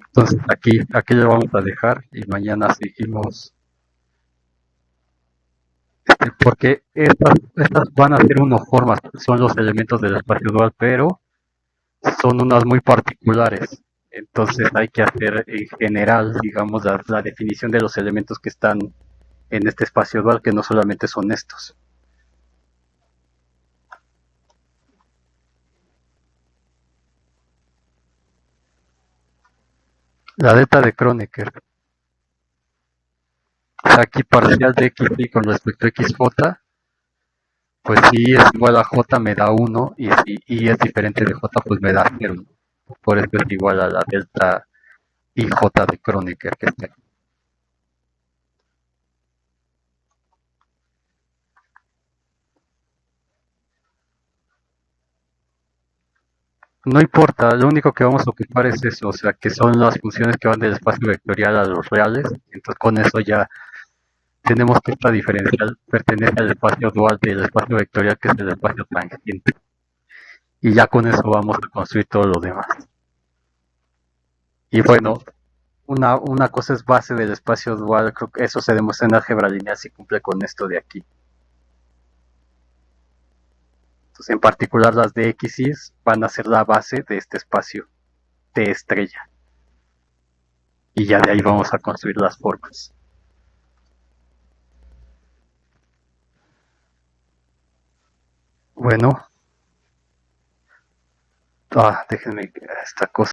Entonces aquí lo vamos a dejar y mañana seguimos, porque estas van a ser unas formas, son los elementos del espacio dual, pero son unas muy particulares. Entonces hay que hacer en general, digamos, la definición de los elementos que están en este espacio dual, que no solamente son estos. La delta de Kronecker. Aquí parcial de x con respecto a xj, pues si es igual a j me da 1 y si y es diferente de j pues me da 0. Por eso es igual a la delta ij de Kronecker que está aquí. No importa, lo único que vamos a ocupar es eso, o sea, que son las funciones que van del espacio vectorial a los reales. Entonces con eso ya tenemos que esta diferencial pertenece al espacio dual del espacio vectorial, que es el espacio tangente. Y ya con eso vamos a construir todo lo demás. Y bueno, una cosa es base del espacio dual, creo que eso se demuestra en álgebra lineal si cumple con esto de aquí. Entonces, en particular las de X van a ser la base de este espacio de estrella. Y ya de ahí vamos a construir las formas. Bueno, déjenme esta cosa.